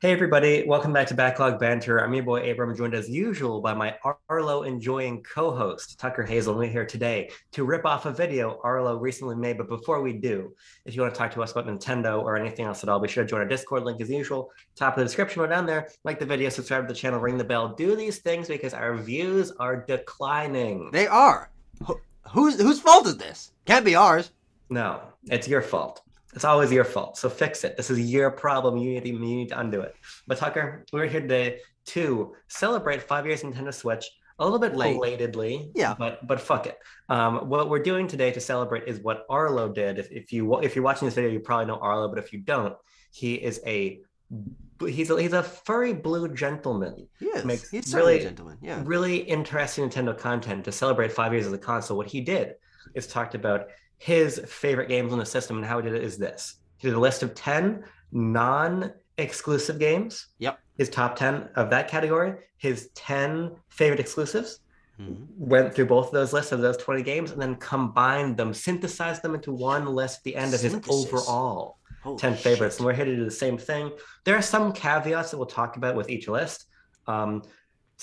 Hey everybody, welcome back to Backlog Banter. I'm your boy Abram, joined as usual by my Arlo enjoying co-host Tucker Hazel. We're here today to rip off a video Arlo recently made. But before we do, if you want to talk to us about Nintendo or anything else at all, be sure to join our Discord link as usual. Top of the description or down there. Like the video, subscribe to the channel, ring the bell. Do these things because our views are declining. They are. Whose fault is this? Can't be ours. No, it's your fault. It's always your fault. So fix it. This is your problem. You need to undo it. But Tucker, we're here today to celebrate 5 years Nintendo Switch a little bit Late. belatedly, Yeah. but fuck it. What we're doing today to celebrate is what Arlo did. If you're watching this video, you probably know Arlo, but if you don't, he is he's a furry blue gentleman. He is. Makes He's certainly a really gentleman. Yeah. really interesting Nintendo content to celebrate 5 years of the console. What he did is talked about his favorite games on the system, and how he did it is this. He did a list of 10 non-exclusive games, Yep. his top 10 of that category, his 10 favorite exclusives, Mm-hmm. went through both of those lists of those 20 games, and then combined them, synthesized them into one list at the end of his Synthesis. overall Holy 10 favorites. shit. And we're here to do the same thing. There are some caveats that we'll talk about with each list. So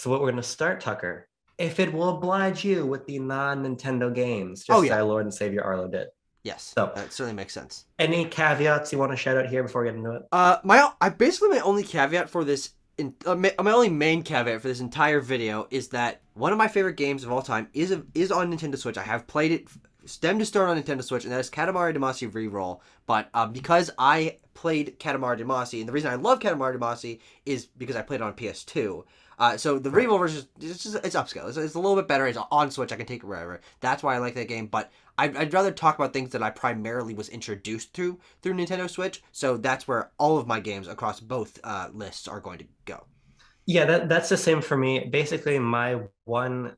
what we're going to start, Tucker, if it will oblige you with the non-Nintendo games, just as our Lord and Savior Arlo did. Yes. So, That certainly makes sense. any caveats you want to shout out here before we get into it? My only caveat for this, my only main caveat for this entire video is that one of my favorite games of all time is on Nintendo Switch. I have played it stem to start on Nintendo Switch, and that is Katamari Damacy Reroll. But because I played Katamari Damacy, and the reason I love Katamari Damacy is because I played it on PS2. So the Reroll version, it's upscale. It's a little bit better. It's on Switch. I can take it wherever. That's why I like that game. But I'd rather talk about things that I primarily was introduced to through Nintendo Switch. So that's where all of my games across both lists are going to go. Yeah, that's the same for me. Basically, the one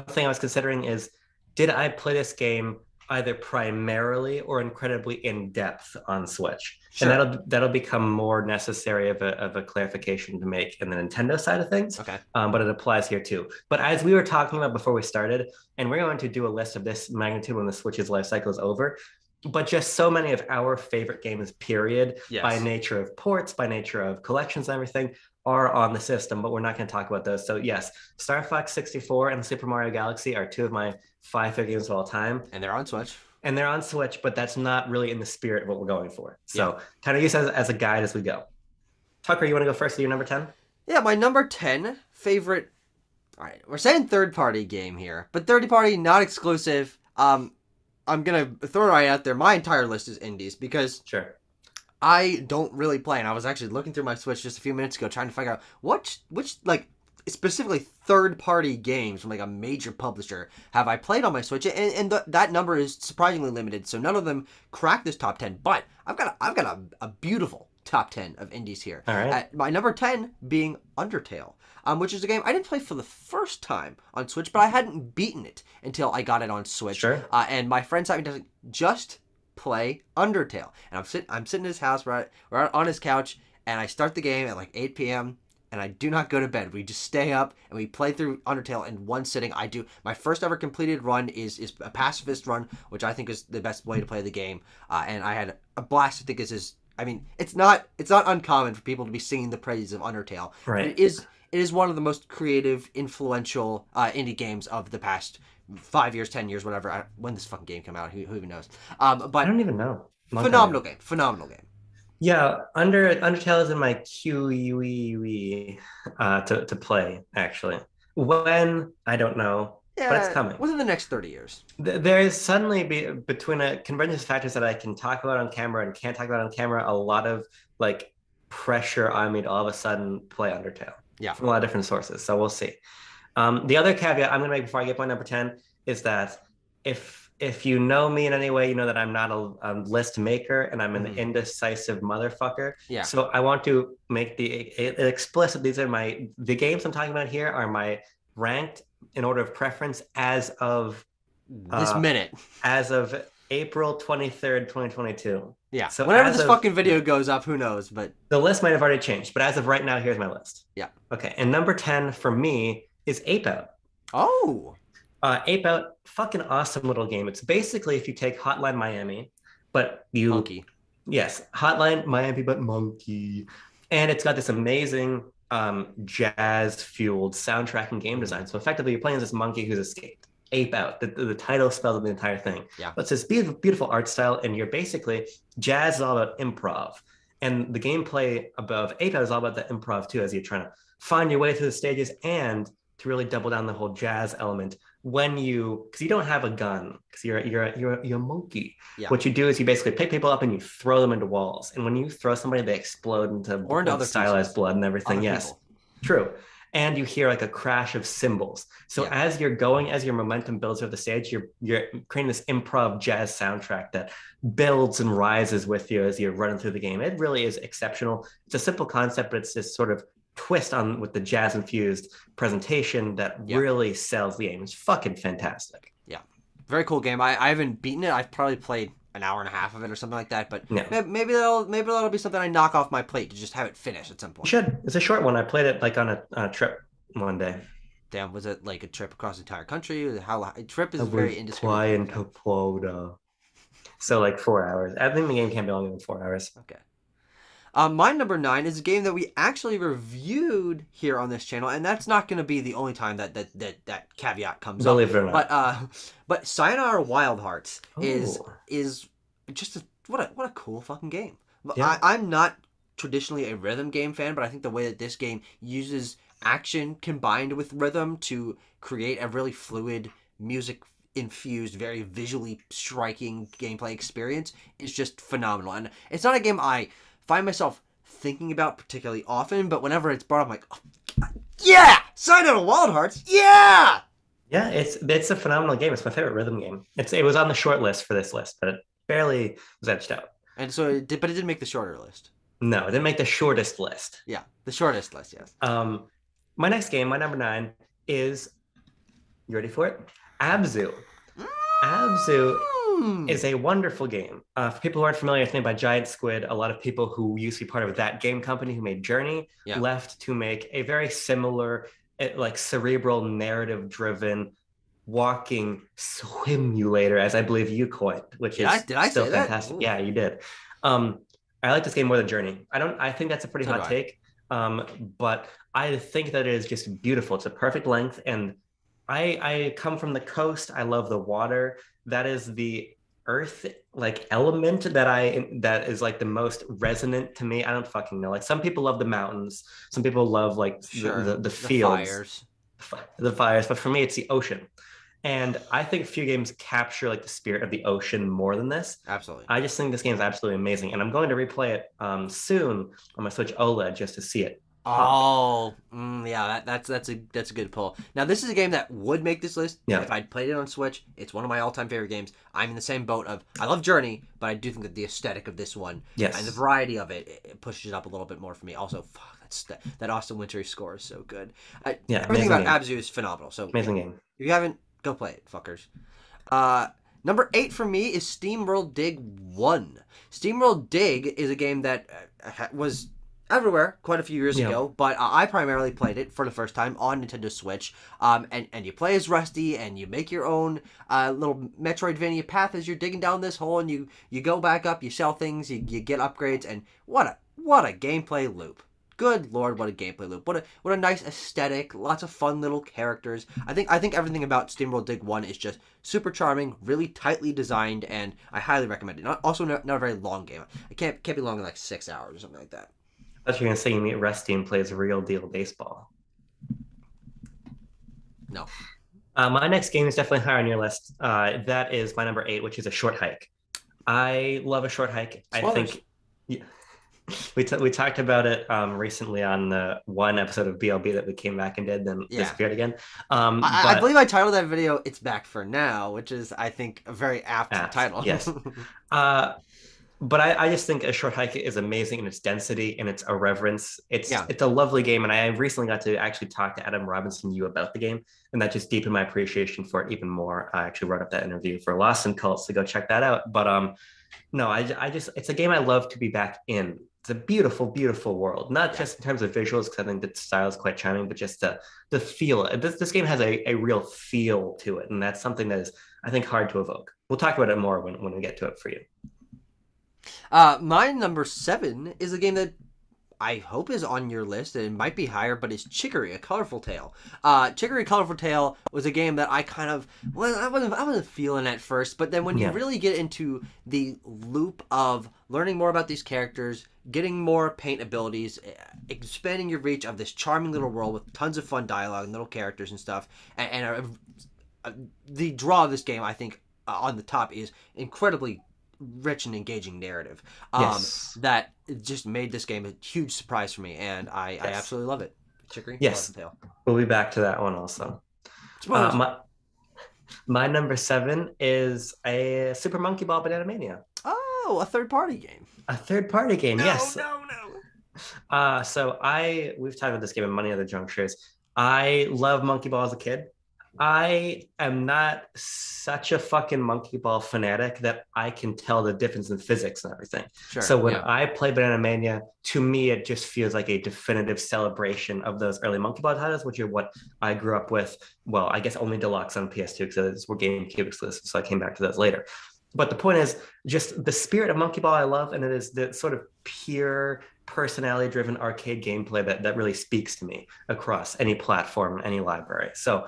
thing I was considering is, did I play this game either primarily or incredibly in depth on Switch? Sure. And that'll become more necessary of a clarification to make in the Nintendo side of things. Okay. But it applies here too. But as we were talking about before we started, and we're going to do a list of this magnitude when the Switch's life cycle is over, but just so many of our favorite games, period, Yes. by nature of ports, by nature of collections and everything, are on the system, but we're not going to talk about those. So yes, Star Fox 64 and Super Mario Galaxy are two of my five favorite games of all time. And they're on Switch. And they're on Switch, but that's not really in the spirit of what we're going for. So kind of use it as a guide as we go. Tucker, you want to go first with your number 10? Yeah, my number 10 favorite... All right, we're saying third-party game here, but third-party, not exclusive. I'm going to throw it right out there. My entire list is indies because... Sure. I don't really play, and I was actually looking through my Switch just a few minutes ago trying to figure out which like, specifically third-party games from, like, a major publisher have I played on my Switch, and that number is surprisingly limited, so none of them crack this top 10, but I've got a beautiful top 10 of indies here. All right. My number 10 being Undertale, which is a game I didn't play for the first time on Switch, but I hadn't beaten it until I got it on Switch. Sure. And my friend sat me down, just play Undertale, and I'm sitting in his house, we're on his couch, and I start the game at like 8 p.m. and I do not go to bed. We just stay up and we play through Undertale in one sitting. My first ever completed run is a pacifist run, which I think is the best way to play the game, and I had a blast. I think it's not uncommon for people to be singing the praises of Undertale. Right. It is one of the most creative, influential indie games of the past 5 years, 10 years, whatever. When this fucking game came out, who even knows? But I don't even know. Phenomenal game. Yeah, Undertale is in my QUE to play, actually. When, I don't know, Yeah, but it's coming. within the next 30 years. There is suddenly between a convergence of factors that I can talk about on camera and can't talk about on camera, a lot of like pressure on me to all of a sudden play Undertale. Yeah. From a lot of different sources. So we'll see. The other caveat I'm going to make before I get my number 10 is that if you know me in any way, you know that I'm not a list maker and I'm an indecisive motherfucker. Yeah. So I want to make it explicit. The games I'm talking about here are my ranked in order of preference as of this minute. As of April 23rd, 2022. Yeah. So whenever this fucking video goes up, who knows? But the list might have already changed. But as of right now, here's my list. Yeah. Okay. And number 10 for me is Ape Out. Oh. Ape Out, fucking awesome little game. It's basically if you take Hotline Miami, but you Monkey. Yes, Hotline Miami, but monkey. And it's got this amazing jazz fueled soundtrack and game Mm, design. So effectively, you're playing as this monkey who's escaped. Ape Out. The title spells the entire thing. yeah. But it's this beautiful, beautiful art style, and you're basically jazz is all about improv, and the gameplay above Ape Out is all about the improv too, as you're trying to find your way through the stages and to really double down the whole jazz element when you because you don't have a gun because you're a monkey. Yeah. What you do is you basically pick people up and you throw them into walls, and when you throw somebody they explode into Or into like other stylized pieces. blood and everything. Other Yes, people. true. And you hear like a crash of cymbals. So Yeah. as you're going, as your momentum builds over the stage, you're creating this improv jazz soundtrack that builds and rises with you as you're running through the game. It really is exceptional. It's a simple concept, but it's this sort of twist on with the jazz infused presentation that Yeah. really sells the game. It's fucking fantastic. Yeah. Very cool game. I haven't beaten it. I've probably played an hour and a half of it or something like that. But Yeah. maybe that'll be something I knock off my plate to just have it finished at some You point. should. It's a short one. I played it like on a trip one day. Damn, was it like a trip across the entire country? How a trip is I very was indiscriminate. flying to Florida. So like 4 hours. I think the game can't be longer than 4 hours. Okay. My number 9 is a game that we actually reviewed here on this channel, and that's not going to be the only time that caveat comes up. Believe it or not. But Sayonara Wild Hearts is Oh. is just what a cool fucking game. Yeah. I'm not traditionally a rhythm game fan, but I think the way that this game uses action combined with rhythm to create a really fluid music infused, very visually striking gameplay experience is just phenomenal. And it's not a game I find myself thinking about particularly often, but whenever it's brought up, I'm like, oh, yeah, Sayonara Wild Hearts, yeah. Yeah, it's a phenomenal game. It's my favorite rhythm game. It was on the short list for this list, but it barely was edged out. And so, but it did make the shorter list. No, it didn't make the shortest list. Yeah, the shortest list, yes. My next game, my number 9, is you ready for it? Abzu. Abzu is a wonderful game. For people who aren't familiar, it's made by Giant Squid. A lot of people who used to be part of that game company who made Journey left to make a very similar, like cerebral, narrative-driven walking simulator, as I believe you coined, which is did I still say that? fantastic. Ooh. Yeah, you did. I like this game more than Journey. I think that's a pretty hot take. But I think that it is just beautiful. It's a perfect length, and I come from the coast. I love the water. That is the earth like element that is like the most resonant to me. I don't fucking know. Like some people love the mountains. Some people love like the fields, the fires. But for me, it's the ocean. And I think few games capture like the spirit of the ocean more than this. Absolutely. I just think this game is absolutely amazing, and I'm going to replay it soon on my Switch OLED just to see it. Oh, yeah, that's a good pull. Now, this is a game that would make this list if I'd played it on Switch. It's one of my all-time favorite games. I'm in the same boat of I love Journey, but I do think that the aesthetic of this one and the variety of it pushes it up a little bit more for me. Also, fuck, that Austin Wintory score is so good. Everything about Abzu is phenomenal. So amazing game. If you haven't, go play it, fuckers. Number 8 for me is SteamWorld Dig 1. SteamWorld Dig is a game that was everywhere quite a few years ago, but I primarily played it for the first time on Nintendo Switch. And you play as Rusty, and you make your own little Metroidvania path as you're digging down this hole, and you go back up, you sell things, you get upgrades, and what a gameplay loop. Good Lord, what a gameplay loop. What a nice aesthetic, lots of fun little characters. I think everything about SteamWorld Dig 1 is just super charming, really tightly designed, and I highly recommend it. Not a very long game. It can't be longer than like 6 hours or something like that. I thought you were going to say you meet Rusty and plays real deal baseball. No. My next game is definitely higher on your list. That is my number 8, which is a short hike. I love a short hike. Spoilers. I think we talked about it recently on the one episode of BLB that we came back and did, then disappeared again. I believe I titled that video "It's Back for Now," which is, I think, a very apt title. Yes. But I just think a short hike is amazing in its density and its irreverence. It's a lovely game, and I recently got to actually talk to Adam Robinson Yu about the game, and that just deepened my appreciation for it even more. I actually wrote up that interview for Lost in Cults, so go check that out. But no, I just it's a game I love to be back in. It's a beautiful, beautiful world, not just in terms of visuals, because I think the style is quite charming, but just the feel. This game has a real feel to it, and that's something that is, I think, hard to evoke. We'll talk about it more when we get to it for you. My number 7 is a game that I hope is on your list, and it might be higher, but it's Chicory, A Colorful Tale. Chicory, A Colorful Tale was a game that I kind of, well, I wasn't feeling at first, but then when you Yeah. really get into the loop of learning more about these characters, getting more paint abilities, expanding your reach of this charming little world with tons of fun dialogue and little characters and stuff, the draw of this game, I think, on the top is incredibly rich and engaging narrative. Yes. That just made this game a huge surprise for me, and I absolutely love it. Chicory, Yes. Tale. We'll be back to that one also. Spoilers. My number 7 is a Super Monkey Ball Banana Mania. Oh, a third-party game. A third-party game, yes. No. We've talked about this game in many other junctures. I love Monkey Ball as a kid. I am not such a fucking Monkey Ball fanatic that I can tell the difference in physics and everything. Sure, so when yeah. I play Banana Mania, to me, it just feels like a definitive celebration of those early Monkey Ball titles, which are what I grew up with. Well, I guess only Deluxe on PS2 because those were GameCube exclusives, so I came back to those later. But the point is just the spirit of Monkey Ball I love, and it is the sort of pure personality-driven arcade gameplay that really speaks to me across any platform, any library. So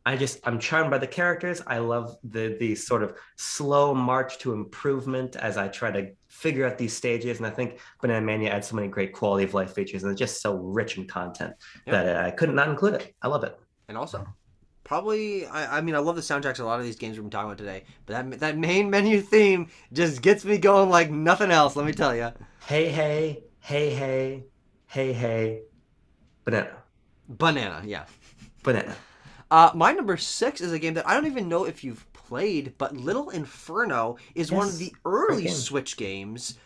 I'm charmed by the characters. I love the sort of slow march to improvement as I try to figure out these stages. And I think Banana Mania adds so many great quality of life features, and it's just so rich in content that I couldn't not include it. I love it. And also, probably, I mean, I love the soundtracks of a lot of these games we've been talking about today, but that main menu theme just gets me going like nothing else, let me tell you. Hey, hey, hey, hey, hey, hey, Banana, yeah. Banana. My number 6 is a game that I don't even know if you've played, but Little Inferno is one of the early Switch games,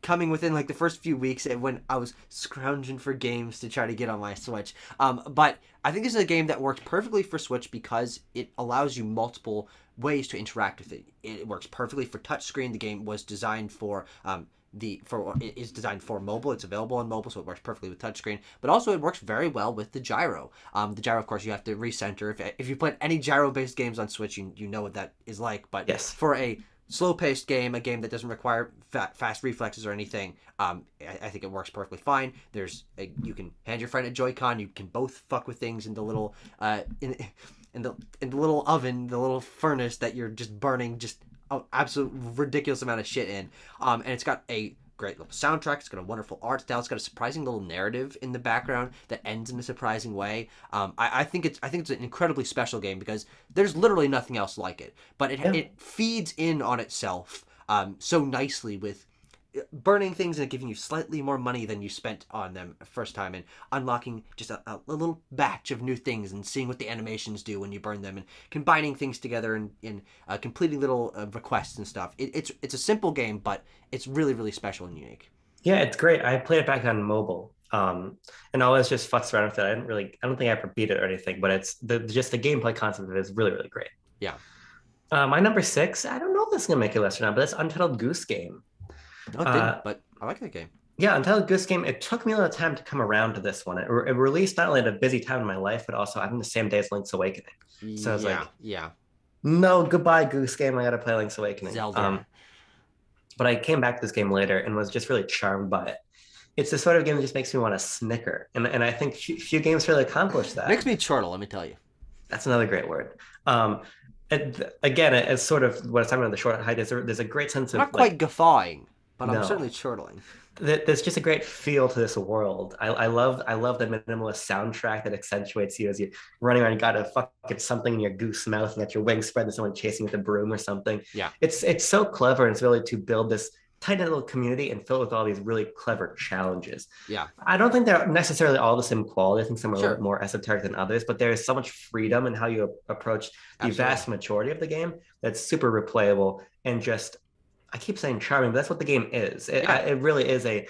coming within like the first few weeks when I was scrounging for games to try to get on my Switch. But I think this is a game that works perfectly for Switch because it allows you multiple ways to interact with it. It works perfectly for touchscreen. The game was designed for it is designed for mobile. It's available on mobile, so it works perfectly with touchscreen. But also, it works very well with the gyro. The gyro, of course, you have to recenter. If you played any gyro-based games on Switch, you know what that is like. But yes, for a slow-paced game, a game that doesn't require fast reflexes or anything, I think it works perfectly fine. You can hand your friend a Joy-Con. You can both fuck with things in the little in the little oven, the little furnace that you're just burning just an absolute ridiculous amount of shit in. And it's got a great little soundtrack. It's got a wonderful art style. It's got a surprising little narrative in the background that ends in a surprising way. I think it's an incredibly special game because there's literally nothing else like it. But it feeds in on itself so nicely with burning things and giving you slightly more money than you spent on them first time, and unlocking just a little batch of new things and seeing what the animations do when you burn them, and combining things together and completing little requests and stuff. It's a simple game, but it's really, really special and unique. Yeah, it's great. I played it back on mobile, and always just futzed around with it. I don't think I ever beat it or anything, but it's just the gameplay concept of it is really, really great. Yeah. My number 6, I don't know if this is gonna make a list or not, but it's Untitled Goose Game. No, it didn't, but I like that game. Yeah, Untitled Goose Game. It took me a little time to come around to this one. It released not only at a busy time in my life, but also I think the same day as Link's Awakening. So I was like, no, goodbye Goose Game. I got to play Link's Awakening. Zelda. But I came back to this game later and was just really charmed by it. It's the sort of game that just makes me want to snicker, and I think few games really accomplish that. Makes me chortle, let me tell you. That's another great word. Again, it's sort of what I was talking about the short height. There's a great sense of not quite guffawing. But No. I'm certainly chortling. There's just a great feel to this world. I love the minimalist soundtrack that accentuates you as you're running around. You got a fucking something in your goose mouth, and you got your wings spread, and someone chasing with a broom or something. Yeah, it's so clever, and it's really to build this tight little community and fill it with all these really clever challenges. Yeah, I don't think they're necessarily all the same quality. I think some are a Sure. little more esoteric than others, but there is so much freedom in how you approach the Absolutely. vast majority of the game that's super replayable and just. I keep saying charming, but that's what the game is. It really is I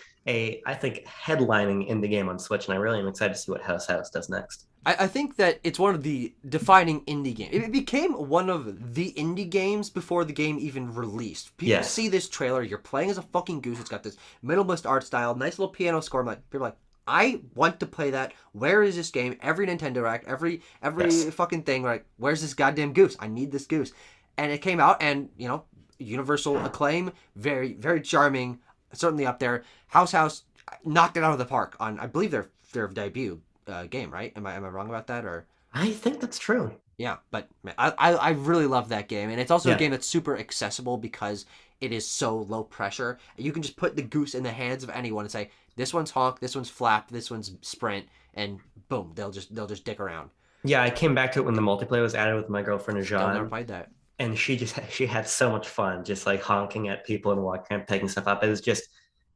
think headlining in the game on Switch, and I really am excited to see what House does next. I think that it's one of the defining indie games. It became one of the indie games before the game even released. People see this trailer, you're playing as a fucking goose, it's got this minimalist art style, nice little piano score. People are like, I want to play that. Where is this game? Every Nintendo Direct, every fucking thing, like, where's this goddamn goose? I need this goose. And it came out, and, universal acclaim, very, very charming, certainly up there. House, knocked it out of the park on, I believe, their debut game, right? Am I wrong about that, or? I think that's true. Yeah, but man, I really love that game, and it's also a Yeah. game that's super accessible because it is so low pressure. You can just put the goose in the hands of anyone and say, "This one's honk, this one's flap, this one's sprint," and boom, they'll just dick around. Yeah, I came back to it when the multiplayer was added with my girlfriend Still never Jean, played that. and she had so much fun just like honking at people and walking and picking stuff up. It was just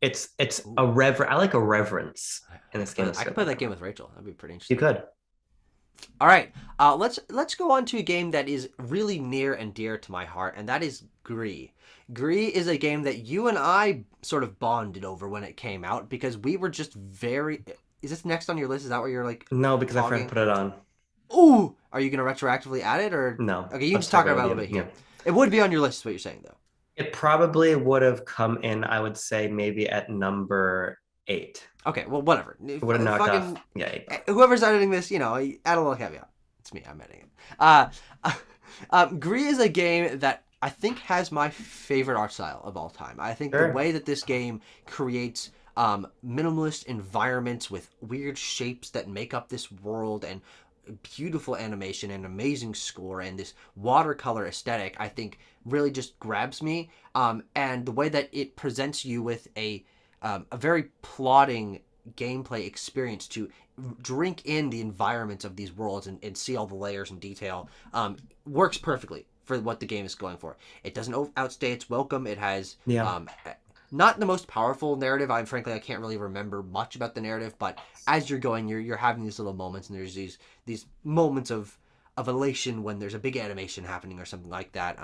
it's a Ooh, rever I like a reverence in I this could game play, of I could play Stripping. that game with Rachel. That'd be pretty You interesting. could. All right, let's go on to a game that is really near and dear to my heart, and that is Gris. Gris is a game that you and I sort of bonded over when it came out because we were just very. Is this next on your list? Is that what you're like No, because I forgot to hogging? put it on. Ooh, are you gonna retroactively add it or? No, Okay, you can let's just talk talk about about it it a with little bit you. Yeah. here. It would be on your list, is what you're saying though. It probably would have come in, I would say, maybe at number 8. Okay, well, whatever. It would have knocked Fucking off, yeah, 8. whoever's editing this, add a little caveat. It's me. I'm editing it. Gris is a game that I think has my favorite art style of all time. I think the Sure. way that this game creates minimalist environments with weird shapes that make up this world and beautiful animation and amazing score and this watercolor aesthetic, I think really just grabs me. And the way that it presents you with a very plotting gameplay experience to drink in the environments of these worlds and see all the layers and detail works perfectly for what the game is going for. It doesn't outstay its welcome. It has Yeah. not the most powerful narrative. I can't really remember much about the narrative, but as you're going, you're having these little moments, and there's these moments of elation when there's a big animation happening or something like that.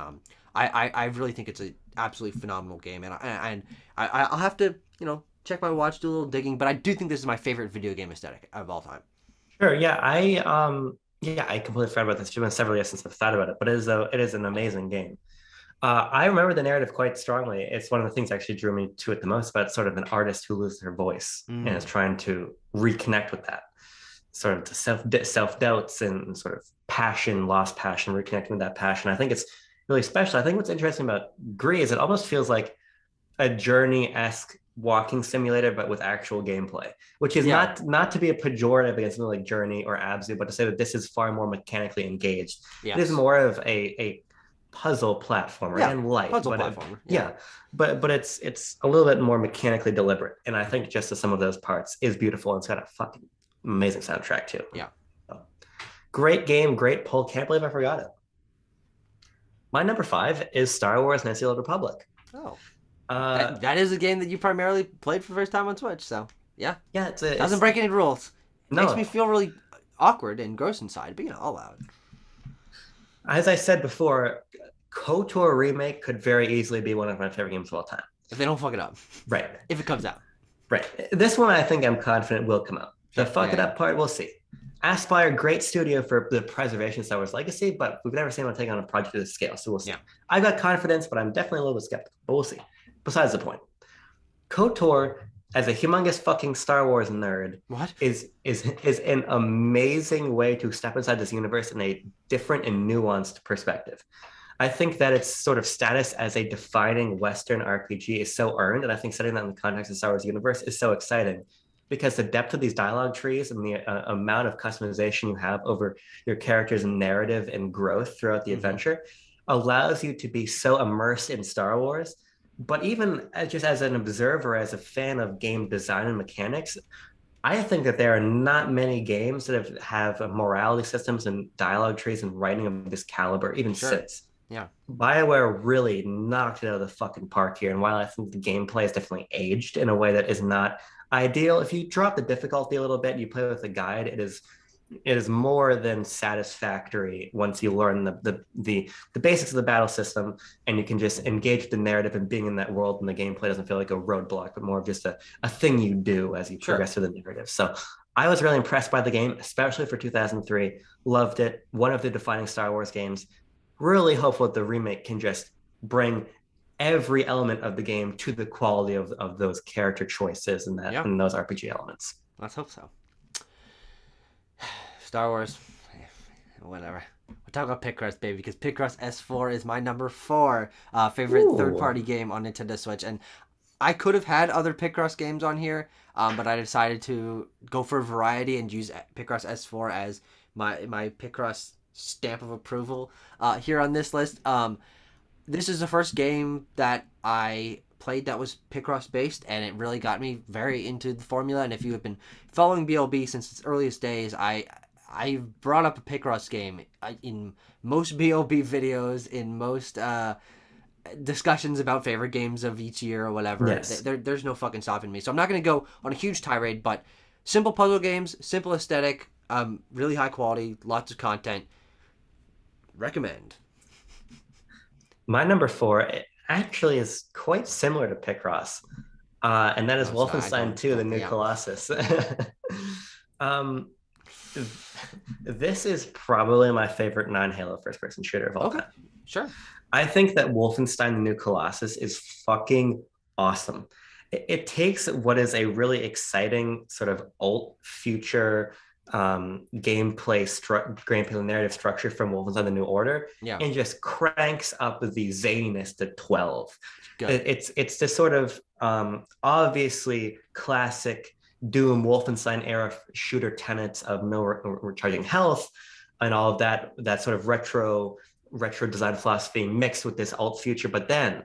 I really think it's an absolutely phenomenal game, I'll have to check my watch, do a little digging, but I do think this is my favorite video game aesthetic of all time. Sure. Yeah, I completely forgot about this. It's been several years since I've thought about it, but it is an amazing game. I remember the narrative quite strongly. It's one of the things that actually drew me to it the most, about sort of an artist who loses her voice and is Mm. trying to reconnect with that sort of self doubts and sort of passion, lost passion, reconnecting with that passion. I think it's really special. I think what's interesting about Gris is it almost feels like a journey-esque walking simulator, but with actual gameplay, which is Yeah. not to be a pejorative against something like Journey or Abzu, but to say that this is far more mechanically engaged. It is Yes. more of a puzzle platformer Yeah. and light, Puzzle but platformer. Yeah. yeah, but it's a little bit more mechanically deliberate, and I think just as some of those parts is beautiful. It's got a fucking amazing soundtrack too. Yeah. So, great game, great pull. Can't believe I forgot it. My number 5 is Star Wars: Knights of the Old Republic. Oh. Uh, That is a game that you primarily played for the first time on Switch, so yeah. yeah, Doesn't break any rules. Makes me no. feel really awkward and gross inside, but I'll allow it. As I said before, KOTOR remake could very easily be one of my favorite games of all time. If they don't fuck it up. Right, If it comes out. right. This one I think I'm confident will come out. The Sure. fuck it Yeah. up part, we'll see. Aspire, great studio for the preservation of Star Wars legacy, but we've never seen them take on a project of this scale, so we'll see. Yeah. I've got confidence, but I'm definitely a little bit skeptical, but we'll see. Besides the point, KOTOR, as a humongous fucking Star Wars nerd, What? is an amazing way to step inside this universe in a different and nuanced perspective. I think that its sort of status as a defining Western RPG is so earned, and I think setting that in the context of the Star Wars universe is so exciting because the depth of these dialogue trees and the amount of customization you have over your characters and narrative and growth throughout the Mhm. adventure allows you to be so immersed in Star Wars. But even just as an observer, as a fan of game design and mechanics, I think that there are not many games that have morality systems and dialogue trees and writing of this caliber, even Sure. since. Yeah. BioWare really knocked it out of the fucking park here. And while I think the gameplay is definitely aged in a way that is not ideal, if you drop the difficulty a little bit, you play with a guide, it is more than satisfactory once you learn the basics of the battle system and you can just engage the narrative and being in that world, and the gameplay doesn't feel like a roadblock but more of just a thing you do as you Sure. progress through the narrative. So I was really impressed by the game, especially for 2003. Loved it. One of the defining Star Wars games. Really hopeful that the remake can just bring every element of the game to the quality of those character choices and Yeah. and those RPG elements. Let's hope so. Star Wars. Whatever. We're talking about Picross, baby, because Picross S4 is my number 4 favorite Ooh. third-party game on Nintendo Switch, and I could have had other Picross games on here, but I decided to go for variety and use Picross S4 as my Picross stamp of approval here on this list. This is the first game that I played that was Picross based, and it really got me very into the formula. And if you have been following BLB since its earliest days, I brought up a Picross game in most BLB videos, in most discussions about favorite games of each year or whatever. Yes. There's no fucking stopping me. So I'm not going to go on a huge tirade, but simple puzzle games, simple aesthetic, really high quality, lots of content. Recommend. My number 4 actually is quite similar to Picross, and that is Wolfenstein 2, the New Colossus. This is probably my favorite non-Halo first-person shooter of all time. Sure. I think that Wolfenstein: The New Colossus is fucking awesome. It takes what is a really exciting sort of alt future gameplay narrative structure from Wolfenstein: The New Order, and just cranks up the zaniness to 12. It's this sort of obviously classic Doom Wolfenstein era shooter tenets of no recharging health and all of that sort of retro design philosophy mixed with this alt future. But then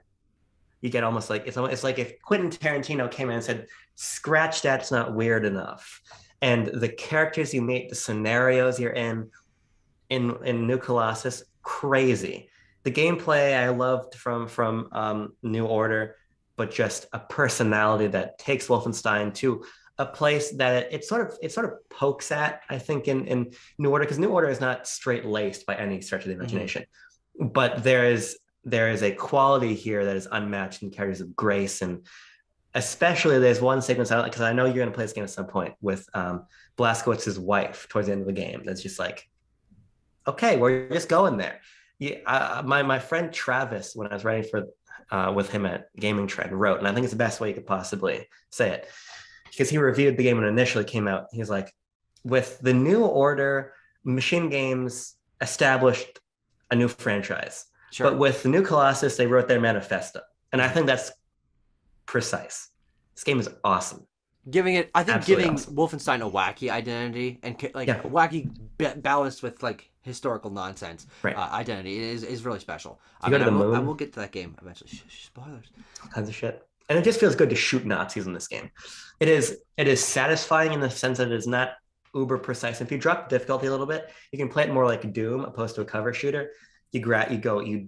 you get almost like it's like if Quentin Tarantino came in and said, scratch that, it's not weird enough. And the characters you meet, the scenarios you're in New Colossus, crazy. The gameplay I loved from New Order, but just a personality that takes Wolfenstein to a place that it sort of pokes at, I think, in New Order, because New Order is not straight-laced by any stretch of the imagination. Mm-hmm. But there is a quality here that is unmatched in characters of grace, and especially there's one sequence, because I know you're going to play this game at some point, with Blazkowicz's wife towards the end of the game. That's just like, okay, we're just going there. Yeah, my friend Travis, when I was writing for with him at Gaming Trend, wrote, and I think it's the best way you could possibly say it, because he reviewed the game when it initially came out. He was like, with the New Order, Machine Games established a new franchise. Sure. But with the New Colossus, they wrote their manifesto. And I think that's precise. This game is awesome. Giving Wolfenstein a wacky identity, and wacky balanced with like historical nonsense identity is really special. You go to the moon. I will get to that game eventually. Spoilers. All kinds of shit. And it just feels good to shoot Nazis in this game. It is satisfying in the sense that it is not uber precise. If you drop difficulty a little bit, you can play it more like Doom opposed to a cover shooter. You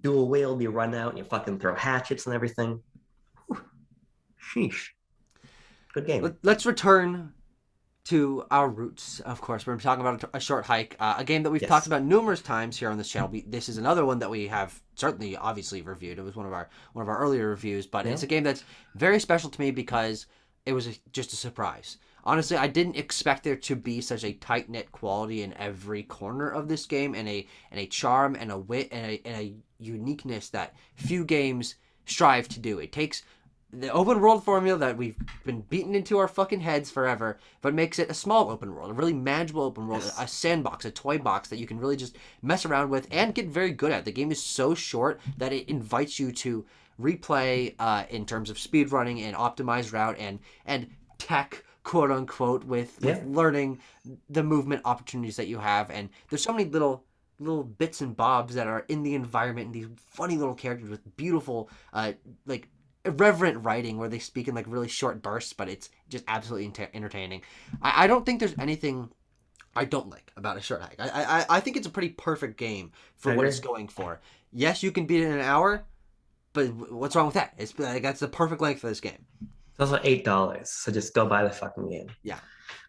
dual wield, you run out, you fucking throw hatchets and everything. Whew. Sheesh. Good game. Let's return to our roots. Of course, we're talking about a short hike, a game that we've talked about numerous times here on this channel. This is another one that we have certainly obviously reviewed. It was one of our earlier reviews, but it's a game that's very special to me because it was just a surprise. Honestly, I didn't expect there to be such a tight-knit quality in every corner of this game, and a charm and a wit and a uniqueness that few games strive to do. It takes the open world formula that we've been beaten into our fucking heads forever, but makes it a small open world, a really manageable open world, a sandbox, a toy box that you can really just mess around with and get very good at. The game is so short that it invites you to replay in terms of speed running and optimized route and tech, quote unquote, with learning the movement opportunities that you have. And there's so many little bits and bobs that are in the environment, and these funny little characters with beautiful like irreverent writing where they speak in like really short bursts, but it's just absolutely entertaining. I don't think there's anything I don't like about a short hike. I think it's a pretty perfect game for what it's going for. Yes, you can beat it in an hour, but what's wrong with that? It's like, that's the perfect length for this game. It's also $8, so just go buy the fucking game. Yeah.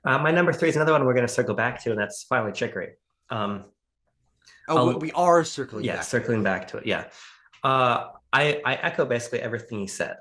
My number 3 is another one we're going to circle back to, and that's finally Chicory. We are circling back. Yeah, circling back to it, yeah. I echo basically everything he said.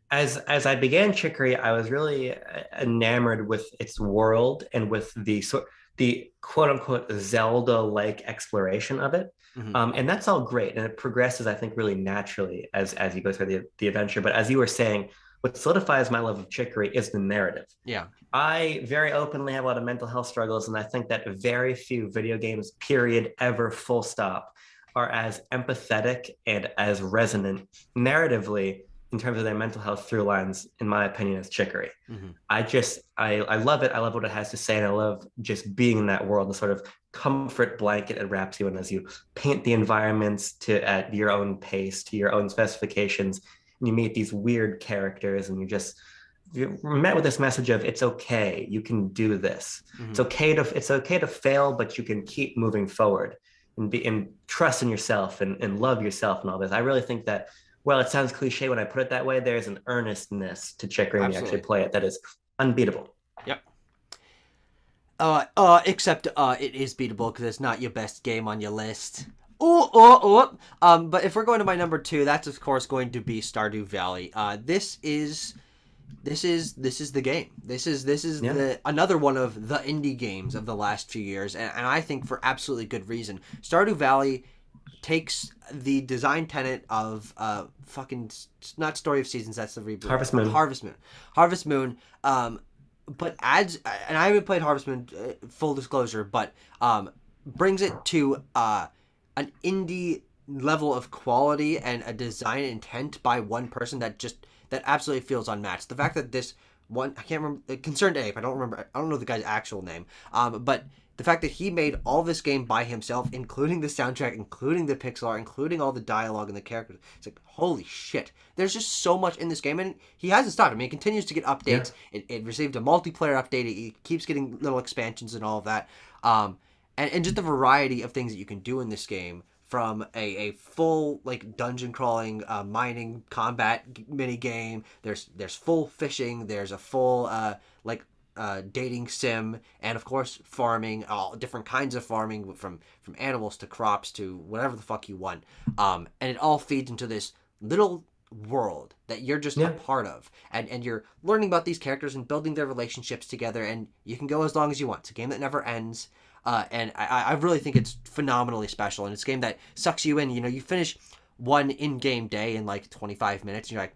As I began Chicory, I was really enamored with its world and with the quote unquote Zelda-like exploration of it. Mm-hmm. And that's all great, and it progresses, I think, really naturally as you go through the adventure. But as you were saying, what solidifies my love of Chicory is the narrative. Yeah. I very openly have a lot of mental health struggles, and I think that very few video games, period, ever, full stop, are as empathetic and as resonant narratively in terms of their mental health through lines, in my opinion, is Chicory. Mm-hmm. I love it. I love what it has to say, and I love just being in that world, the sort of comfort blanket it wraps you in as you paint the environments to at your own pace, to your own specifications, and you meet these weird characters, and you're met with this message of it's okay, you can do this. Mm-hmm. It's okay to fail, but you can keep moving forward and trust in yourself and love yourself and all this. I really think that, well, it sounds cliche when I put it that way. There's an earnestness to Chicory when you actually play it that is unbeatable. Yep. Except it is beatable because it's not your best game on your list. But if we're going to my number 2, that's of course going to be Stardew Valley. This is the game. This is another one of the indie games of the last few years, and I think for absolutely good reason. Stardew Valley takes the design tenet of not Story of Seasons, that's the reboot. Harvest Moon. But adds, and I haven't played Harvest Moon, full disclosure, but brings it to an indie level of quality and a design intent by one person that absolutely feels unmatched. The fact that this one, I can't remember, Concerned Ape, I don't know the guy's actual name, but the fact that he made all this game by himself, including the soundtrack, including the pixel art, including all the dialogue and the characters, it's like, holy shit. There's just so much in this game, and he hasn't stopped. I mean, it continues to get updates. Yeah. It received a multiplayer update. It keeps getting little expansions and all of that. And just the variety of things that you can do in this game, from a full like dungeon crawling, mining combat mini game. There's full fishing. There's a full dating sim, and of course farming, all different kinds of farming, from animals to crops to whatever the fuck you want. And it all feeds into this little world that you're just a part of, and you're learning about these characters and building their relationships together, and you can go as long as you want. It's a game that never ends. And I really think it's phenomenally special, and it's a game that sucks you in. You know, you finish one in-game day in like 25 minutes, and you're like,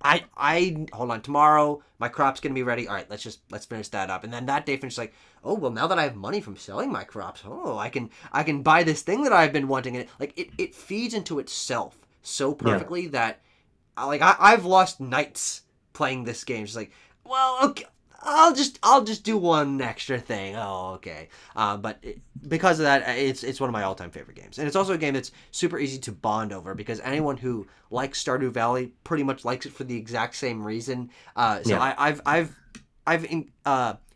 I hold on, tomorrow my crop's gonna be ready. All right, let's finish that up. And then that day finishes like, oh well, now that I have money from selling my crops, I can buy this thing that I've been wanting. And it feeds into itself so perfectly that I've lost nights playing this game. Just like, well, okay, I'll just do one extra thing. Oh, okay. But because of that, it's one of my all-time favorite games, and it's also a game that's super easy to bond over, because anyone who likes Stardew Valley pretty much likes it for the exact same reason. I've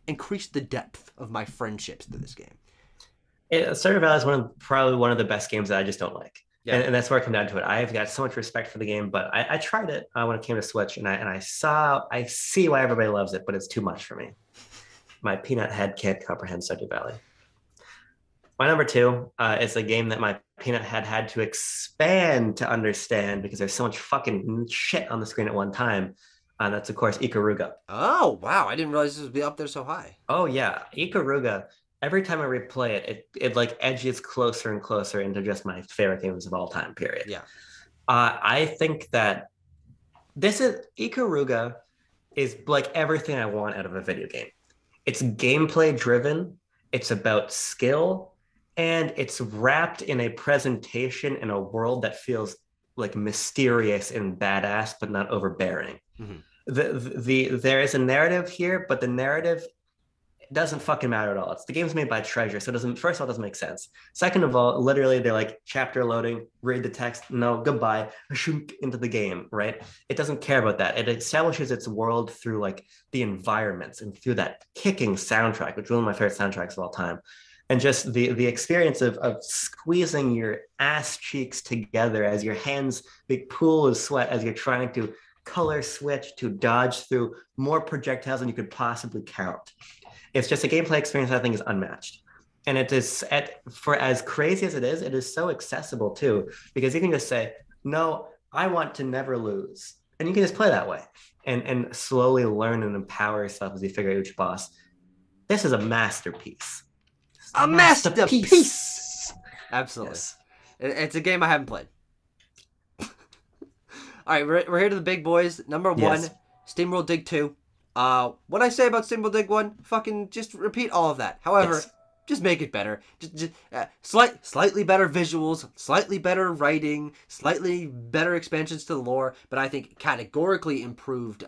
increased the depth of my friendships to this game. Stardew Valley is probably one of the best games that I just don't like. Yeah. And that's where I come down to it. I've got so much respect for the game, but I tried it when it came to Switch, and I see why everybody loves it, but it's too much for me. My peanut head can't comprehend Stardew Valley. My number 2 is a game that my peanut head had to expand to understand, because there's so much fucking shit on the screen at one time. That's of course Ikaruga. Oh wow, I didn't realize this would be up there so high. Oh yeah, Ikaruga. Every time I replay it, it like edges closer and closer into just my favorite games of all time, period. Yeah. I think that Ikaruga is like everything I want out of a video game. It's gameplay driven, it's about skill, and it's wrapped in a presentation in a world that feels like mysterious and badass, but not overbearing. Mm-hmm. There is a narrative here, but the narrative doesn't fucking matter at all. The game's made by Treasure, so first of all, it doesn't make sense. Second of all, literally, they're like, chapter loading, read the text, no, goodbye, shunk into the game, right? It doesn't care about that. It establishes its world through like the environments and through that kicking soundtrack, which is one of my favorite soundtracks of all time. And just the experience of squeezing your ass cheeks together as your hands, big pool of sweat as you're trying to color switch to dodge through more projectiles than you could possibly count. It's just a gameplay experience that I think is unmatched. And it is, for as crazy as it is so accessible too, because you can just say, no, I want to never lose. And you can just play that way and slowly learn and empower yourself as you figure out each boss. This is a masterpiece. A masterpiece! Absolutely. Yes. It's a game I haven't played. All right, we're here to the big boys. Number 1, SteamWorld Dig 2. What I say about SteamWorld Dig 1, fucking just repeat all of that. However, just make it better. Just slightly better visuals, slightly better writing, slightly better expansions to the lore, but I think categorically improved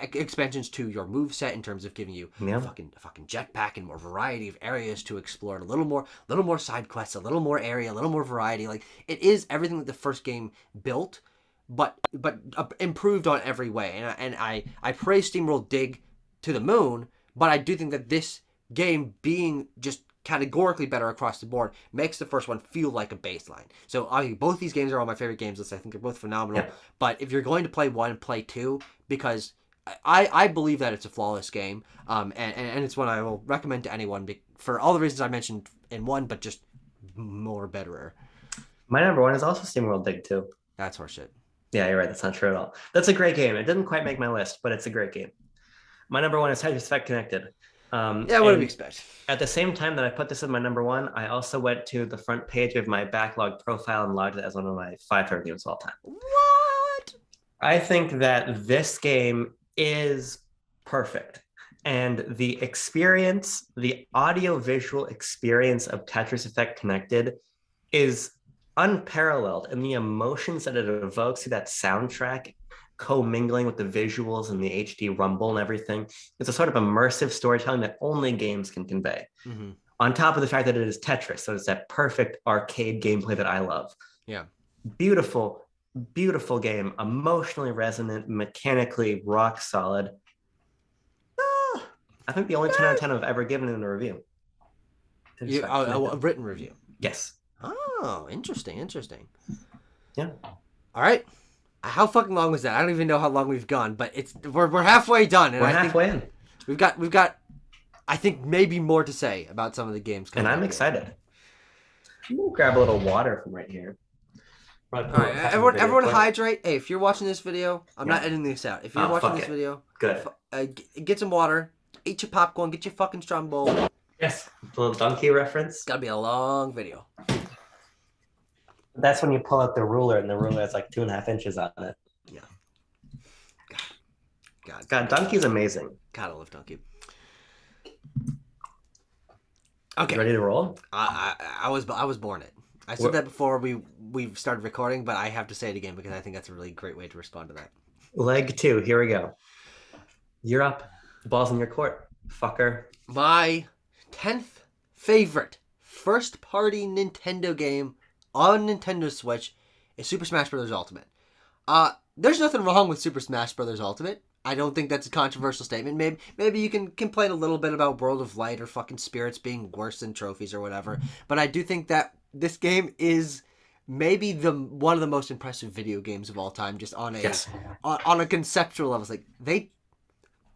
expansions to your move set in terms of giving you a fucking jetpack and more variety of areas to explore, and a little more side quests, a little more area, a little more variety. Like, it is everything that the first game built, but improved on every way. And I praise SteamWorld Dig to the moon, but I do think that this game being just categorically better across the board makes the first one feel like a baseline. So both these games are all my favorite games list. I think they're both phenomenal. Yeah. But if you're going to play one, play two, because I believe that it's a flawless game, and it's one I will recommend to anyone for all the reasons I mentioned in one, but just more betterer. My number one is also SteamWorld Dig 2. That's horseshit. Yeah, you're right. That's not true at all. That's a great game. It didn't quite make my list, but it's a great game. My number one is Tetris Effect Connected. Yeah, what do we expect? At the same time that I put this as my number one, I also went to the front page of my backlog profile and logged it as one of my 5 favorite games of all time. What? I think that this game is perfect. And the experience, the audio-visual experience of Tetris Effect Connected is unparalleled. And the emotions that it evokes through that soundtrack, co-mingling with the visuals and the HD rumble and everything, it's a sort of immersive storytelling that only games can convey. Mm-hmm. On top of the fact that it is Tetris, so it's that perfect arcade gameplay that I love. Yeah. Beautiful game, emotionally resonant, mechanically rock solid. I think the only 10 out of 10 I've ever given in a review. A written review? Yes. Oh, interesting. Yeah. All right. How fucking long was that? I don't even know how long we've gone, but we're halfway done. And we're halfway in. We've got, I think, maybe more to say about some of the games. And I'm excited. I'm gonna grab a little water from right here. All right, everyone hydrate. Hey, if you're watching this video, I'm not editing this out. If you're watching this video, good. Get some water, eat your popcorn, get your fucking strong bowl. Yes, a little donkey reference. Gotta be a long video. That's when you pull out the ruler, and the ruler has like 2.5 inches on it. Yeah. God, Donkey's amazing. God, I love Donkey. Okay. You ready to roll? I was born it. I said that before we started recording, but I have to say it again because I think that's a really great way to respond to that. Leg 2, here we go. You're up. The ball's in your court, fucker. My 10th favorite first-party Nintendo game on Nintendo Switch is Super Smash Bros. Ultimate. There's nothing wrong with Super Smash Bros. Ultimate. I don't think that's a controversial statement. Maybe you can complain a little bit about World of Light or fucking Spirits being worse than trophies or whatever, but I do think that this game is maybe one of the most impressive video games of all time, just on a on a conceptual level. It's like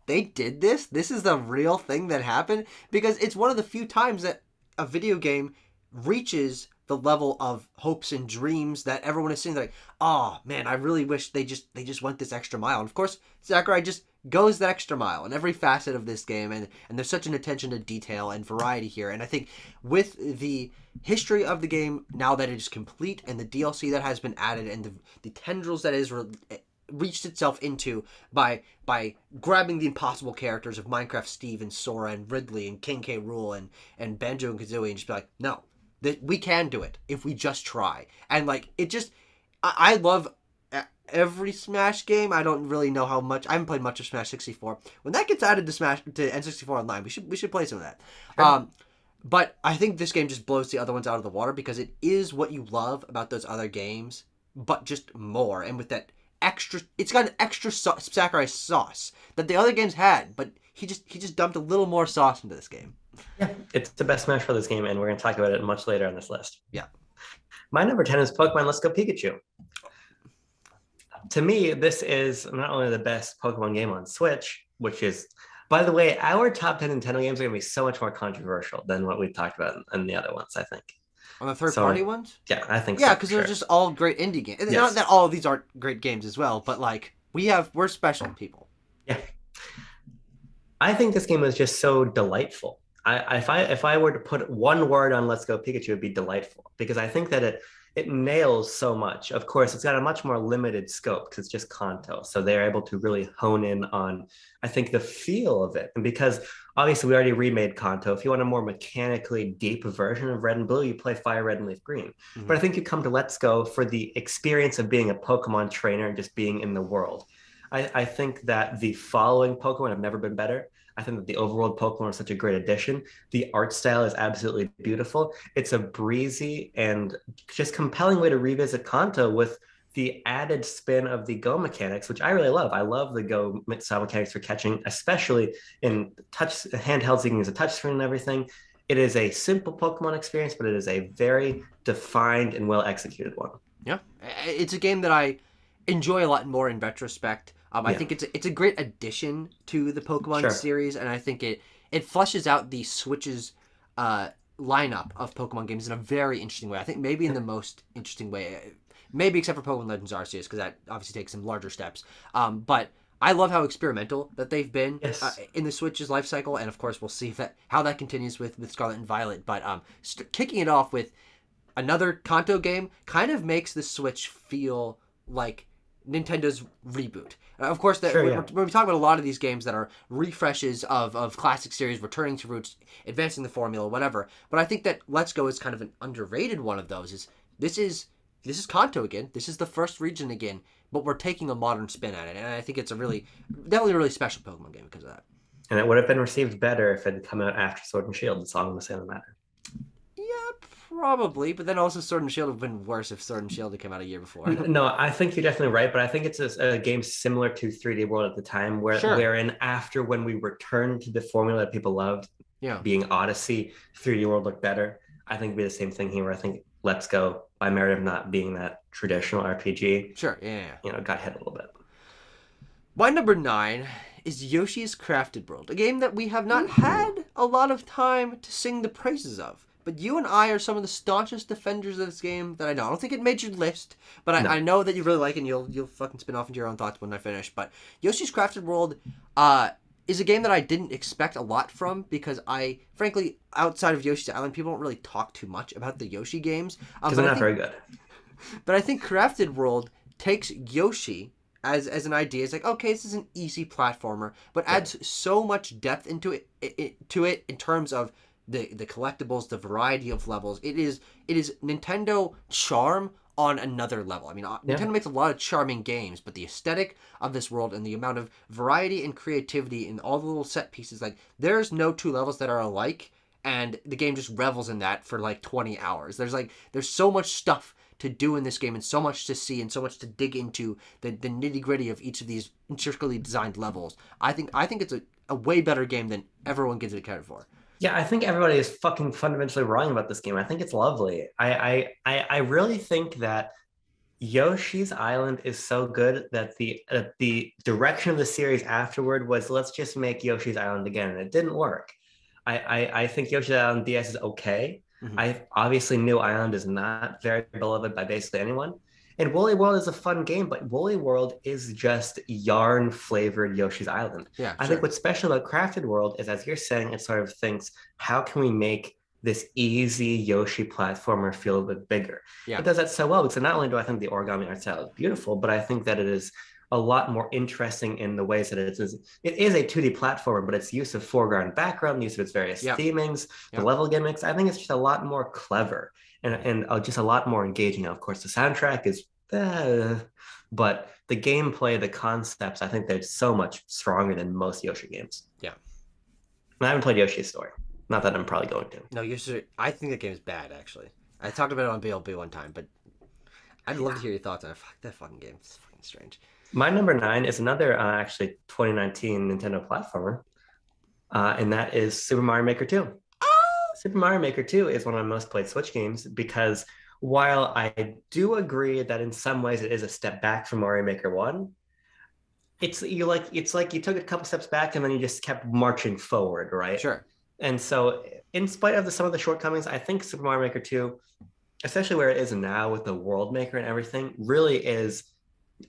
they did this. This is the real thing that happened, because it's one of the few times that a video game reaches the level of hopes and dreams that everyone is saying, like, oh man, I really wish they just went this extra mile. And of course, Sakurai just goes that extra mile in every facet of this game, and there's such an attention to detail and variety here. And I think with the history of the game, now that it is complete, and the DLC that has been added, and the tendrils that is reached itself into by grabbing the impossible characters of Minecraft Steve and Sora and Ridley and King K. Rool and Banjo and Kazooie, and just be like, no, we can do it if we just try. And like, it just, I love every Smash game. I don't really know how much. I haven't played much of Smash 64. When that gets added to N64 Online, we should play some of that. Sure. But I think this game just blows the other ones out of the water, because it is what you love about those other games, but just more. And with that extra, it's got an extra Sakurai sauce that the other games had, but he just dumped a little more sauce into this game. Yeah, it's the best Smash Brothers game, and we're going to talk about it much later on this list. Yeah. My number 10 is Pokemon Let's Go Pikachu. To me, this is not only the best Pokemon game on Switch, which is, by the way, our top 10 Nintendo games are going to be so much more controversial than what we've talked about in the other ones, I think. On the third-party ones? Yeah, I think so. Yeah, because they're just all great indie games. Yes. Not that all of these aren't great games as well, but like, we're special people. Yeah. I think this game was just so delightful. If I were to put one word on Let's Go Pikachu, it'd be delightful, because I think that it nails so much. Of course, it's got a much more limited scope because it's just Kanto. So they're able to really hone in on, I think, the feel of it. And because obviously we already remade Kanto, if you want a more mechanically deep version of Red and Blue, you play Fire Red and Leaf Green. Hmm. But I think you come to Let's Go for the experience of being a Pokemon trainer and just being in the world. I think that the following Pokemon have never been better. I think that the overworld Pokemon is such a great addition. The art style is absolutely beautiful. It's a breezy and just compelling way to revisit Kanto with the added spin of the Go mechanics, which I really love. I love the Go style mechanics for catching, especially in touch handhelds. You can use a touchscreen and everything. It is a simple Pokemon experience, but it is a very defined and well executed one. Yeah, it's a game that I enjoy a lot more in retrospect. I Yeah, think it's a great addition to the Pokemon sure. series, and I think it fleshes out the Switch's lineup of Pokemon games in a very interesting way. I think maybe in the most interesting way, maybe except for Pokemon Legends Arceus, because that obviously takes some larger steps. But I love how experimental that they've been Yes. in the Switch's life cycle, and of course we'll see how that continues with Scarlet and Violet. But kicking it off with another Kanto game kind of makes the Switch feel like Nintendo's reboot. Of course, that Sure, when yeah. we talk about a lot of these games that are refreshes of classic series, returning to roots, advancing the formula, whatever. But I think that Let's Go is kind of an underrated one of those. This is Kanto again. This is the first region again, but we're taking a modern spin at it, and I think it's definitely a really special Pokemon game because of that. And it would have been received better if it had come out after Sword and Shield. That's all I'm going to say on the matter. Yeah, probably. But then also Sword and Shield would have been worse if Sword and Shield had come out a year before. No, I think you're definitely right, but I think it's a game similar to 3D World at the time, Sure. wherein after when we returned to the formula that people loved, Yeah. being Odyssey, 3D World looked better. I think it'd be the same thing here. Where I think Let's Go, by merit of not being that traditional RPG, Sure. Yeah. got hit a little bit. My number 9 is Yoshi's Crafted World, a game that we have not had a lot of time to sing the praises of. But you and I are some of the staunchest defenders of this game that I know. I don't think it made your list, but No. I know that you really like it and you'll fucking spin off into your own thoughts when I finish. But Yoshi's Crafted World is a game that I didn't expect a lot from because frankly, outside of Yoshi's Island, people don't really talk too much about the Yoshi games. Because they're not very good. But I think Crafted World takes Yoshi as an idea. It's like, okay, this is an easy platformer, but adds so much depth into it in terms of the collectibles, the variety of levels. It is Nintendo charm on another level. I mean, Nintendo makes a lot of charming games, but the aesthetic of this world and the amount of variety and creativity in all the little set pieces, like there's no two levels that are alike, and the game just revels in that for like 20 hours. There's so much stuff to do in this game and so much to see and so much to dig into the nitty gritty of each of these intricately designed levels. I think it's a way better game than everyone gives it credit for. Yeah, I think everybody is fucking fundamentally wrong about this game. I think it's lovely. I really think that Yoshi's Island is so good that the direction of the series afterward was let's just make Yoshi's Island again, and it didn't work. I think Yoshi's Island DS is okay. Mm-hmm. I obviously New Island is not very beloved by basically anyone. And Woolly World is a fun game, but Woolly World is just yarn flavored Yoshi's Island. Yeah, I sure. think what's special about Crafted World is, as you're saying, it sort of thinks, how can we make this easy Yoshi platformer feel a bit bigger? Yeah. It does that so well because not only do I think the origami art style is beautiful, but I think that it is a lot more interesting in the ways that it is a 2D platformer, but its use of foreground background, use of its various themings, the level gimmicks, I think it's just a lot more clever and just a lot more engaging. Now, of course, the soundtrack is, but the gameplay, the concepts, I think they're so much stronger than most Yoshi games. Yeah. I haven't played Yoshi's Story. Not that I'm probably going to. No, I think that game is bad, actually. I talked about it on BLB one time, but I'd love to hear your thoughts on it. Fuck that fucking game. It's fucking strange. My number 9 is another actually 2019 Nintendo platformer, and that is Super Mario Maker 2. Super Mario Maker 2 is one of my most played Switch games because while I do agree that in some ways it is a step back from Mario Maker 1, it's like you took a couple steps back and then you just kept marching forward, right? Sure. And so in spite of some of the shortcomings, I think Super Mario Maker 2, especially where it is now with the World Maker and everything, really is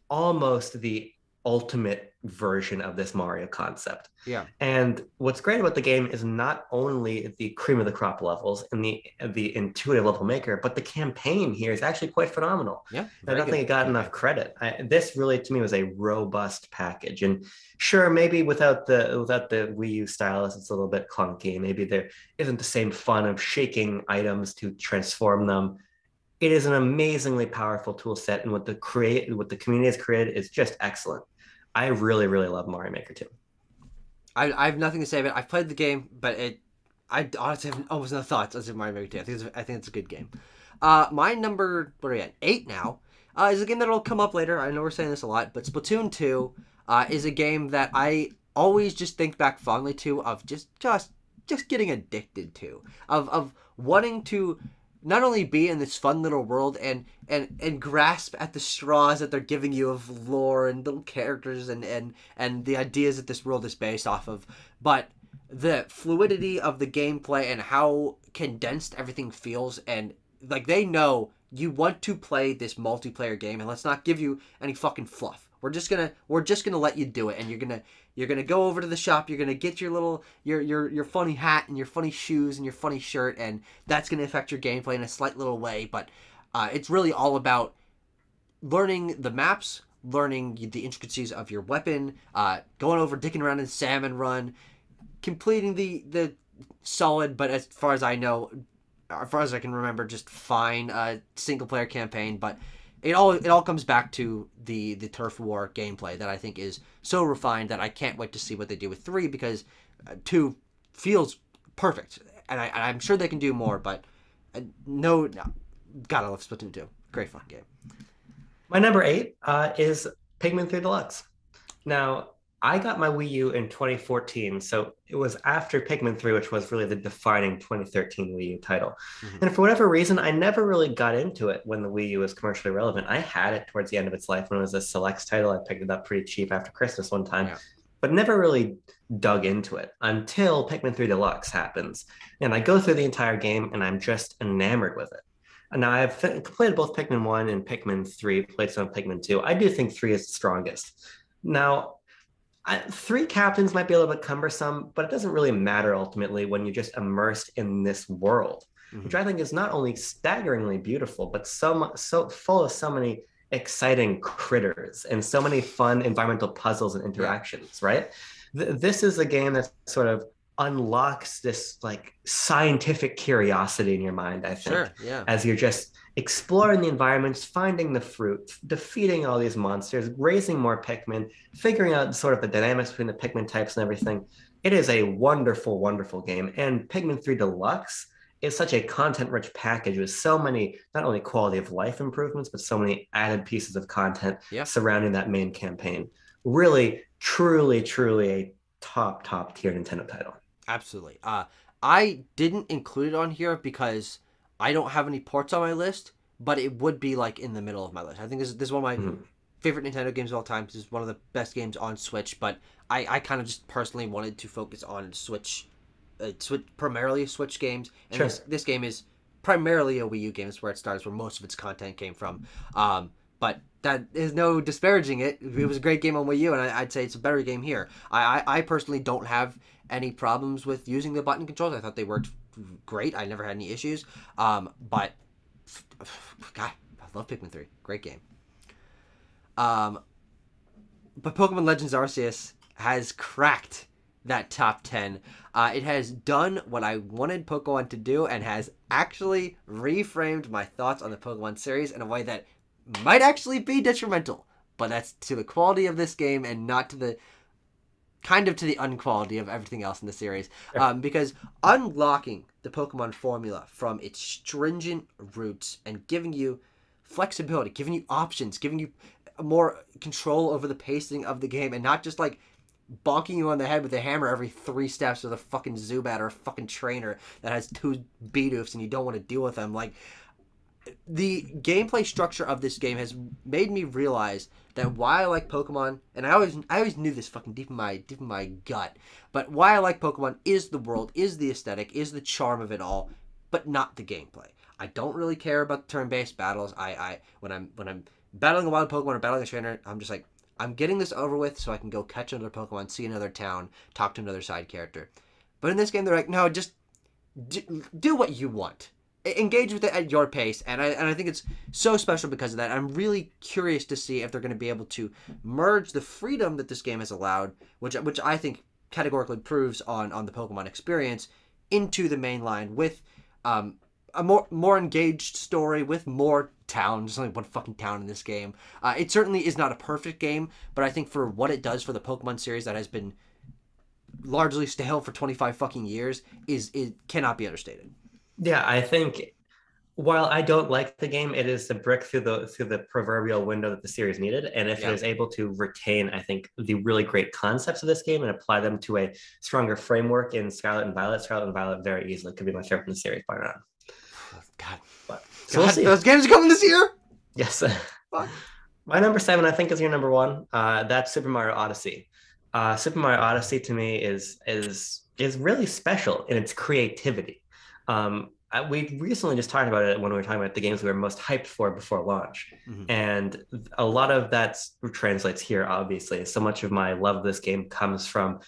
almost the ultimate version of this Mario concept. Yeah. And what's great about the game is not only the cream of the crop levels and the intuitive level maker, but the campaign here is actually quite phenomenal. Yeah. I Very don't think good it got campaign. enough credit. This really, to me, was a robust package. And sure, maybe without the Wii U stylus, it's a little bit clunky. Maybe there isn't the same fun of shaking items to transform them. It is an amazingly powerful tool set, and what the community has created is just excellent. I really, really love Mario Maker 2. I have nothing to say about it. I've played the game, but I honestly have almost no thoughts on Super Mario Maker 2. I think it's a good game. My number, what are we at? 8 now. Is a game that'll come up later. I know we're saying this a lot, but Splatoon 2 is a game that I always just think back fondly to, of just getting addicted to, of wanting to not only be in this fun little world and grasp at the straws that they're giving you of lore and little characters and the ideas that this world is based off of, but the fluidity of the gameplay and how condensed everything feels, and like they know you want to play this multiplayer game, and let's not give you any fucking fluff. We're just gonna let you do it, and you're gonna go over to the shop. You're gonna get your little your funny hat and your funny shoes and your funny shirt, and that's gonna affect your gameplay in a slight little way. But it's really all about learning the maps, learning the intricacies of your weapon, going over, dicking around in Salmon Run, completing the solid, but as far as I know, as far as I can remember, just fine single player campaign. But it all comes back to the turf war gameplay that I think is so refined that I can't wait to see what they do with 3, because 2 feels perfect, and I'm sure they can do more. But no, gotta love Splatoon 2. Great fun game. My number 8 is Pikmin 3 Deluxe. Now, I got my Wii U in 2014, so it was after Pikmin 3, which was really the defining 2013 Wii U title. Mm-hmm. And for whatever reason, I never really got into it when the Wii U was commercially relevant. I had it towards the end of its life when it was a Selects title. I picked it up pretty cheap after Christmas one time, Yeah. but never really dug into it until Pikmin 3 Deluxe happens. And I go through the entire game and I'm just enamored with it. And now I've completed both Pikmin 1 and Pikmin 3, played some Pikmin 2. I do think 3 is the strongest. Now, 3 captains might be a little bit cumbersome, but it doesn't really matter ultimately when you're just immersed in this world, Mm-hmm. which I think is not only staggeringly beautiful, but so full of so many exciting critters and so many fun environmental puzzles and Yeah. interactions, right? This is a game that sort of unlocks this like scientific curiosity in your mind, I think, Sure. Yeah. as you're just exploring the environments, finding the fruit, defeating all these monsters, raising more Pikmin, figuring out sort of the dynamics between the Pikmin types and everything. It is a wonderful, wonderful game. And Pikmin 3 Deluxe is such a content-rich package with so many, not only quality of life improvements, but so many added pieces of content Yeah. surrounding that main campaign. Really, truly, truly a top tier Nintendo title. Absolutely. I didn't include it on here because I don't have any ports on my list, but it would be like in the middle of my list. I think this is one of my Mhm. favorite Nintendo games of all time. This is one of the best games on Switch, but I kind of just personally wanted to focus on primarily Switch games, and Sure. this game is primarily a Wii U game. It's where it starts, where most of its content came from. But that is no disparaging it. It was a great game on Wii U, and I'd say it's a better game here. I personally don't have any problems with using the button controls. I thought they worked great. I never had any issues. But God, I love Pikmin 3. Great game. But Pokemon Legends Arceus has cracked that top 10. It has done what I wanted Pokemon to do and has actually reframed my thoughts on the Pokemon series in a way that might actually be detrimental. But that's to the quality of this game and not to the to the unquality of everything else in the series. Because unlocking the Pokemon formula from its stringent roots and giving you flexibility, giving you options, giving you more control over the pacing of the game, and not just like bonking you on the head with a hammer every 3 steps with a fucking Zubat or a fucking trainer that has 2 Bidoofs and you don't want to deal with them. Like, the gameplay structure of this game has made me realize that why I like Pokemon, and I always knew this fucking deep in my gut, but why I like Pokemon is the world, is the aesthetic, is the charm of it all, but not the gameplay. I don't really care about the turn-based battles. I when I'm battling a wild Pokemon or battling a trainer, I'm just like, I'm getting this over with so I can go catch another Pokemon, see another town, talk to another side character. But in this game, they're like, no, just do what you want. Engage with it at your pace, and I think it's so special because of that. I'm really curious to see if they're going to be able to merge the freedom that this game has allowed, which I think categorically proves on the Pokemon experience, into the main line with a more engaged story with more towns. There's only one fucking town in this game. It certainly is not a perfect game, but I think for what it does for the Pokemon series that has been largely stale for 25 fucking years, it cannot be understated. Yeah, I think while I don't like the game, it is the brick through the proverbial window that the series needed. And if it Yeah. is able to retain, I think, the really great concepts of this game and apply them to a stronger framework in Scarlet and Violet very easily could be my favorite in the series by now. God, But so we'll God, see. those games are coming this year. Yes. Fuck. My number seven, I think, is your number one. That's Super Mario Odyssey. Super Mario Odyssey to me is really special in its creativity. We recently just talked about it when we were talking about the games we were most hyped for before launch, Mhm. and a lot of that translates here. Obviously, so much of my love of this game comes from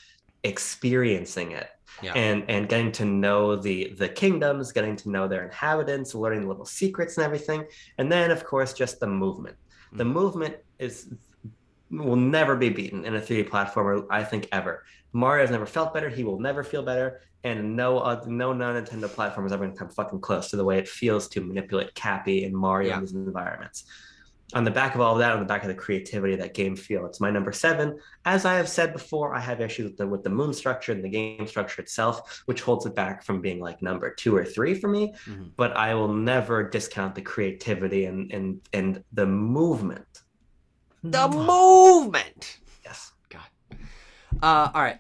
experiencing it Yeah. and getting to know the kingdoms, getting to know their inhabitants, learning the little secrets and everything, and then of course just the movement. The Mhm. movement is will never be beaten in a 3D platformer, I think, ever. Mario's never felt better. He will never feel better. And no non-Nintendo platform is ever going to come fucking close to the way it feels to manipulate Cappy and Mario in Yeah. these environments. On the back of all of that, on the back of the creativity of that game feel, it's my number seven. As I have said before, I have issues with the moon structure and the game structure itself, which holds it back from being like number two or three for me. Mhm. But I will never discount the creativity and the movement. The movement. Yes. God. All right.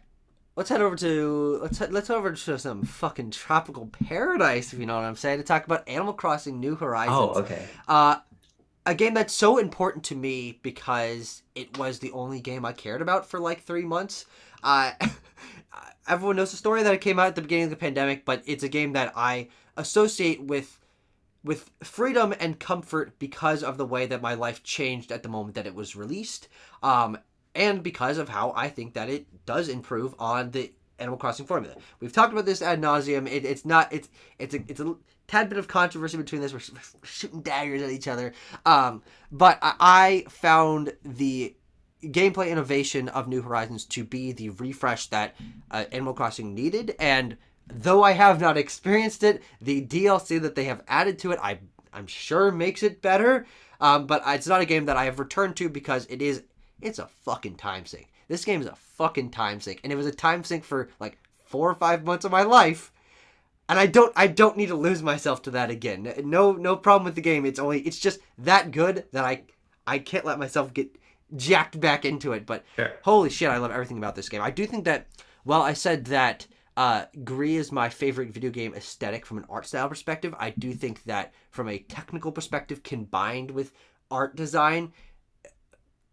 Let's head over to let's head over to some fucking tropical paradise, if you know what I'm saying, to talk about Animal Crossing: New Oh, Horizons. okay. A game that's so important to me because it was the only game I cared about for like 3 months. Uh, everyone knows the story that it came out at the beginning of the pandemic, but it's a game that I associate with freedom and comfort because of the way that my life changed at the moment that it was released, and because of how I think that it does improve on the Animal Crossing formula. We've talked about this ad nauseum. It's a tad bit of controversy between this. We're shooting daggers at each other, but I found the gameplay innovation of New Horizons to be the refresh that Animal Crossing needed, and though I have not experienced it, the DLC that they have added to it, I'm sure makes it better. But it's not a game that I have returned to because it's a fucking time sink. This game is a fucking time sink, and it was a time sink for like 4 or 5 months of my life. And I don't need to lose myself to that again. No problem with the game. It's just that good that I can't let myself get jacked back into it. But Sure. holy shit, I love everything about this game. I do think that, well, I said that Gris is my favorite video game aesthetic from an art style perspective. I do think that from a technical perspective, combined with art design,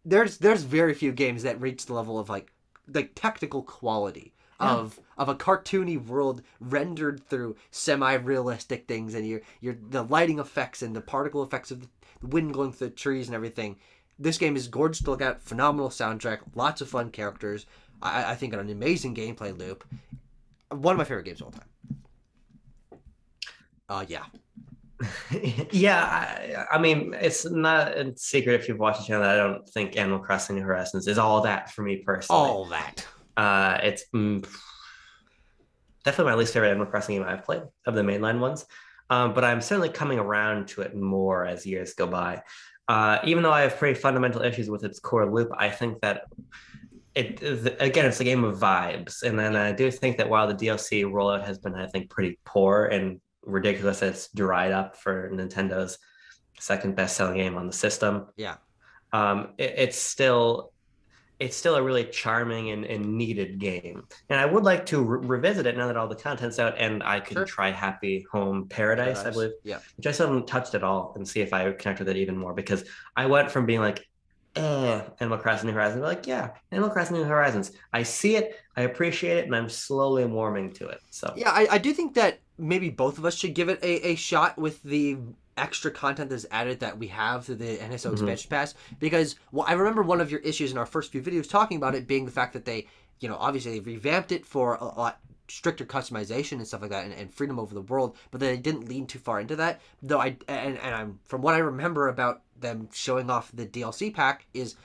there's very few games that reach the level of like technical quality of a cartoony world rendered through semi-realistic things, and your the lighting effects and the particle effects of the wind going through the trees and everything. This game is gorgeous to look at, phenomenal soundtrack, lots of fun characters. I think an amazing gameplay loop. One of my favorite games of all time. Yeah. Yeah, I mean, it's not a secret if you've watched the channel that I don't think Animal Crossing New Horizons is all that for me personally. All that. It's definitely my least favorite Animal Crossing game I've played of the mainline ones. But I'm certainly coming around to it more as years go by. Even though I have pretty fundamental issues with its core loop, I think that again, it's a game of vibes. And then I do think that while the DLC rollout has been, I think, pretty poor and ridiculous, it's dried up for Nintendo's second best selling game on the system. Yeah. It's still a really charming and needed game. And I would like to revisit it now that all the content's out and I could try Happy Home Paradise, I believe, Yeah. which I still haven't touched at all, and see if I connect with it even more, because I went from being like, Animal Crossing New Horizons, like, yeah, Animal Crossing New Horizons. I see it, I appreciate it, and I'm slowly warming to it. So Yeah, I do think that maybe both of us should give it a shot with the extra content that's added that we have through the NSO expansion pass, because I remember one of your issues in our first few videos talking about it being the fact that they, obviously they revamped it for a lot stricter customization and stuff like that, and freedom over the world, but they didn't lean too far into that. Though I'm from what I remember about them showing off the DLC pack is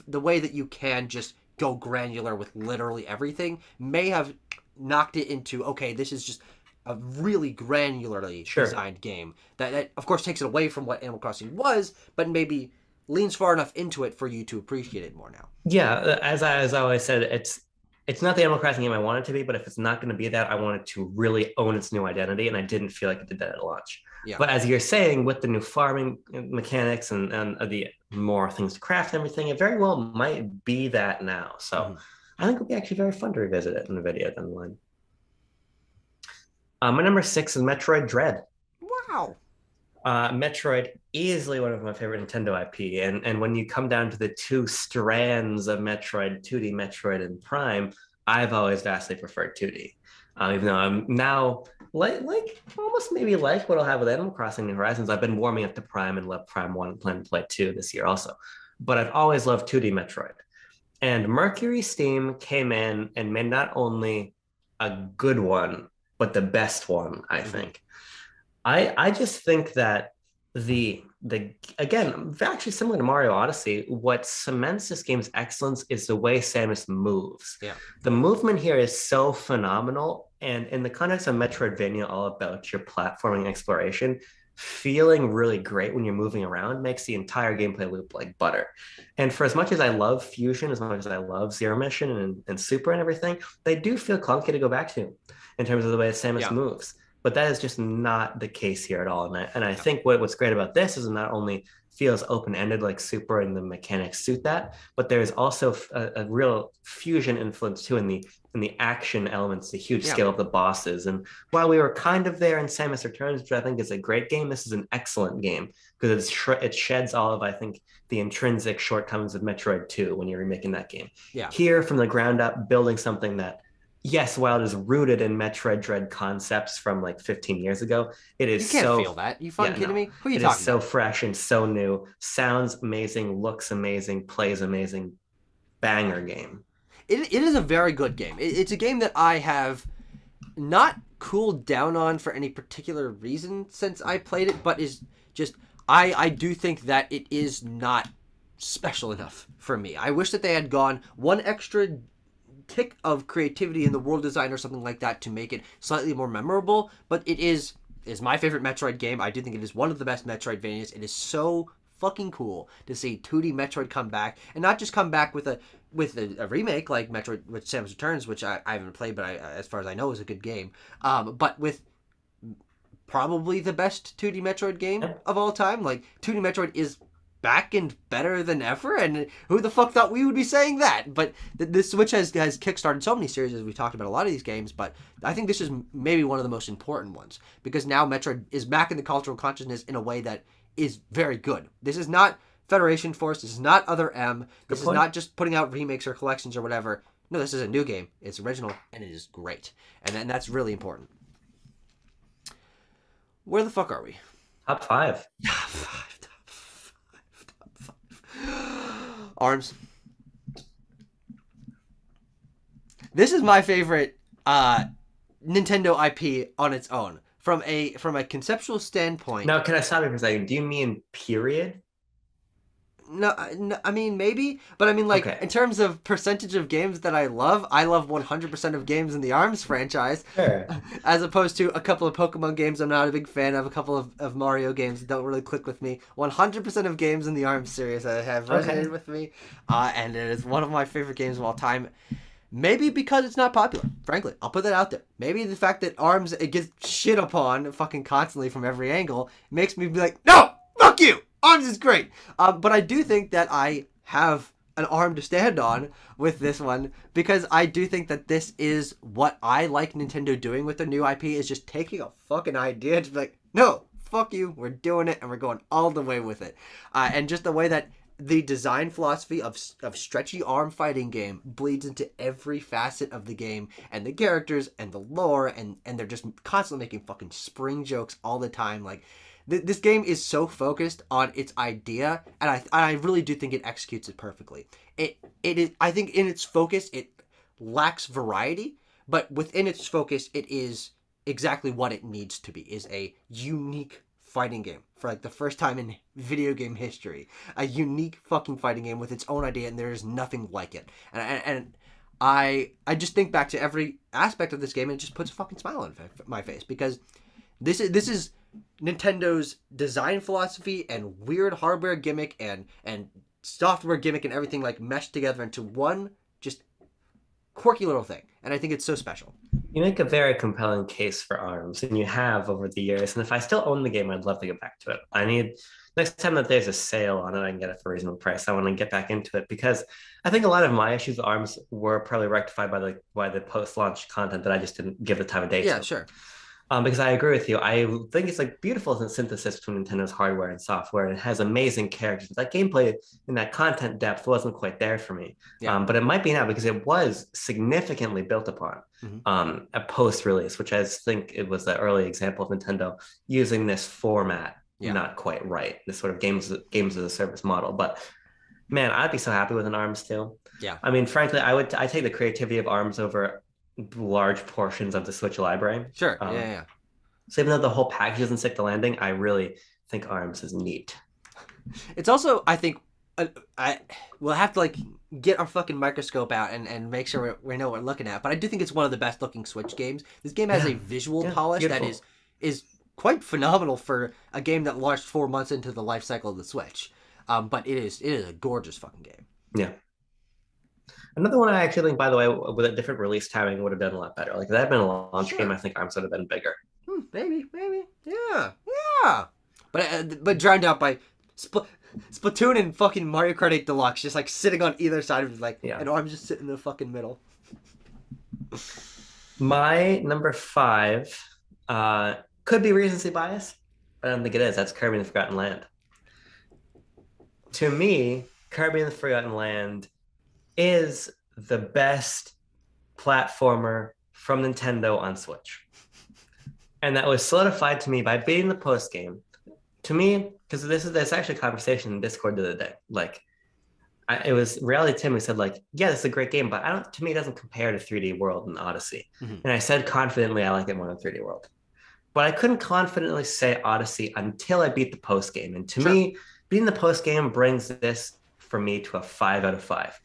the way that you can just go granular with literally everything may have knocked it into, okay, this is just a really granularly designed game that of course takes it away from what Animal Crossing was, but maybe leans far enough into it for you to appreciate it more now. Yeah, as I always said, it's not the Animal Crossing game I want it to be, but if it's not going to be that, I want it to really own its new identity, and I didn't feel like it did that at launch. Yeah. But as you're saying, with the new farming mechanics and the more things to craft and everything, it very well might be that now. So I think it'll be actually very fun to revisit it in the video down the line. My number 6 is Metroid Dread. Wow. Metroid, easily one of my favorite Nintendo IP. And when you come down to the two strands of Metroid, 2D Metroid and Prime, I've always vastly preferred 2D. Even though I'm now like almost maybe like what I'll have with Animal Crossing New Horizons. I've been warming up to Prime and love Prime 1 and plan to play 2 this year also. But I've always loved 2D Metroid. And Mercury Steam came in and made not only a good one, but the best one, I think. I just think that the again, actually similar to Mario Odyssey, what cements this game's excellence is the way Samus moves. Yeah. The movement here is so phenomenal. And in the context of Metroidvania, all about your platforming exploration, feeling really great when you're moving around makes the entire gameplay loop like butter. And for as much as I love Fusion, as much as I love Zero Mission and Super and everything, they do feel clunky to go back to in terms of the way Samus moves. But that is just not the case here at all. And I think what's great about this is it not only feels open-ended like Super and the mechanics suit that, but there's also a real fusion influence too in the action elements, the huge scale of the bosses. And while we were kind of there in Samus Returns, which I think is a great game, this is an excellent game because it sheds all of, I think, the intrinsic shortcomings of Metroid 2 when you're remaking that game. Yeah. Here, from the ground up, building something that, yes, while it is rooted in Metroid Dread concepts from like 15 years ago, it is so... You can't feel that. You fucking kidding me? Who are you talking about? It is so fresh and so new. Sounds amazing, looks amazing, plays amazing. Banger game. It is a very good game. It's a game that I have not cooled down on for any particular reason since I played it, but is just... I do think that it is not special enough for me. I wish that they had gone one extra tick of creativity in the world design or something like that to make it slightly more memorable, but it is my favorite Metroid game. I do think it is one of the best Metroidvanias. It is so fucking cool to see 2D Metroid come back, and not just come back with a remake like Metroid with Samus Returns, which I haven't played, but as far as I know is a good game, but with probably the best 2D Metroid game of all time. Like, 2D Metroid is back and better than ever, and who the fuck thought we would be saying that? But the Switch has kickstarted so many series, as we talked about a lot of these games, but I think this is maybe one of the most important ones, because now Metroid is back in the cultural consciousness in a way that is very good. This is not Federation Force, this is not Other M, this is not just putting out remakes or collections or whatever. No, this is a new game, it's original, and it is great, and that's really important. Where the fuck are we? Top 5. ARMS. This is my favorite Nintendo IP on its own. From a conceptual standpoint. Now, can I stop you for a second? Do you mean period? No, I mean, maybe. But I mean, like, in terms of percentage of games that I love 100% of games in the ARMS franchise. Sure. As opposed to a couple of Pokemon games I'm not a big fan of, a couple of Mario games that don't really click with me. 100% of games in the ARMS series that have resonated with me. And it is one of my favorite games of all time. Maybe because it's not popular, frankly. I'll put that out there. Maybe the fact that ARMS, it gets shit upon fucking constantly from every angle, makes me be like, no, fuck you! ARMS is great! But I do think that I have an arm to stand on with this one, because I do think that this is what I like Nintendo doing with their new IP, is just taking a fucking idea to be like, no, fuck you, we're doing it, and we're going all the way with it. And just the way that the design philosophy of stretchy arm fighting game bleeds into every facet of the game, and the characters and the lore, and they're just constantly making fucking spring jokes all the time. Like, this game is so focused on its idea, and I really do think it executes it perfectly. It is, I think, in its focus, it lacks variety, but within its focus, it is exactly what it needs to be, is a unique fighting game for like the first time in video game history. A unique fucking fighting game with its own idea, and there is nothing like it. And I just think back to every aspect of this game, and it just puts a fucking smile on my face, because this is Nintendo's design philosophy and weird hardware gimmick and software gimmick and everything like meshed together into one just quirky little thing, and I think it's so special. You make a very compelling case for ARMS, and you have over the years. And if I still own the game, I'd love to get back to it. I need, next time that there's a sale on it, I can get it for a reasonable price. I want to get back into it, because I think a lot of my issues with ARMS were probably rectified by the post-launch content that I just didn't give the time of day to. Yeah, sure. Because I agree with you. I think it's like beautiful synthesis between Nintendo's hardware and software. It has amazing characters. That gameplay and that content depth wasn't quite there for me. Yeah. But it might be now, because it was significantly built upon a post-release, which I think it was the early example of Nintendo using this format not quite right. This sort of games as a service model. But man, I'd be so happy with an ARMS too. Yeah. I mean, frankly, I take the creativity of ARMS over large portions of the Switch library. Sure. Yeah. So even though the whole package doesn't stick the landing, I really think ARMS is neat. It's also, I think, we'll have to like get our fucking microscope out and make sure we know what we're looking at. But I do think it's one of the best looking Switch games. This game has a visual polish beautiful. That is quite phenomenal for a game that launched 4 months into the life cycle of the Switch. But it is a gorgeous fucking game. Yeah. Another one I actually think, by the way, with a different release timing would have done a lot better. Like, if that had been a launch game, I think ARMS would have been bigger. Maybe. Yeah. But drowned out by Splatoon and fucking Mario Kart 8 Deluxe, just like sitting on either side of it, like, and ARMS just sitting in the fucking middle. My number 5 could be recency bias, but I don't think it is. That's Kirby and the Forgotten Land. To me, Kirby and the Forgotten Land is the best platformer from Nintendo on Switch. And that was solidified to me by beating the post game. To me, because there's actually a conversation in Discord the other day. Like, it was Reality Tim who said, like, yeah, this is a great game, but to me, it doesn't compare to 3D World and Odyssey. And I said confidently I like it more than 3D World. But I couldn't confidently say Odyssey until I beat the post game. And to me, beating the post game brings this for me to a 5 out of 5.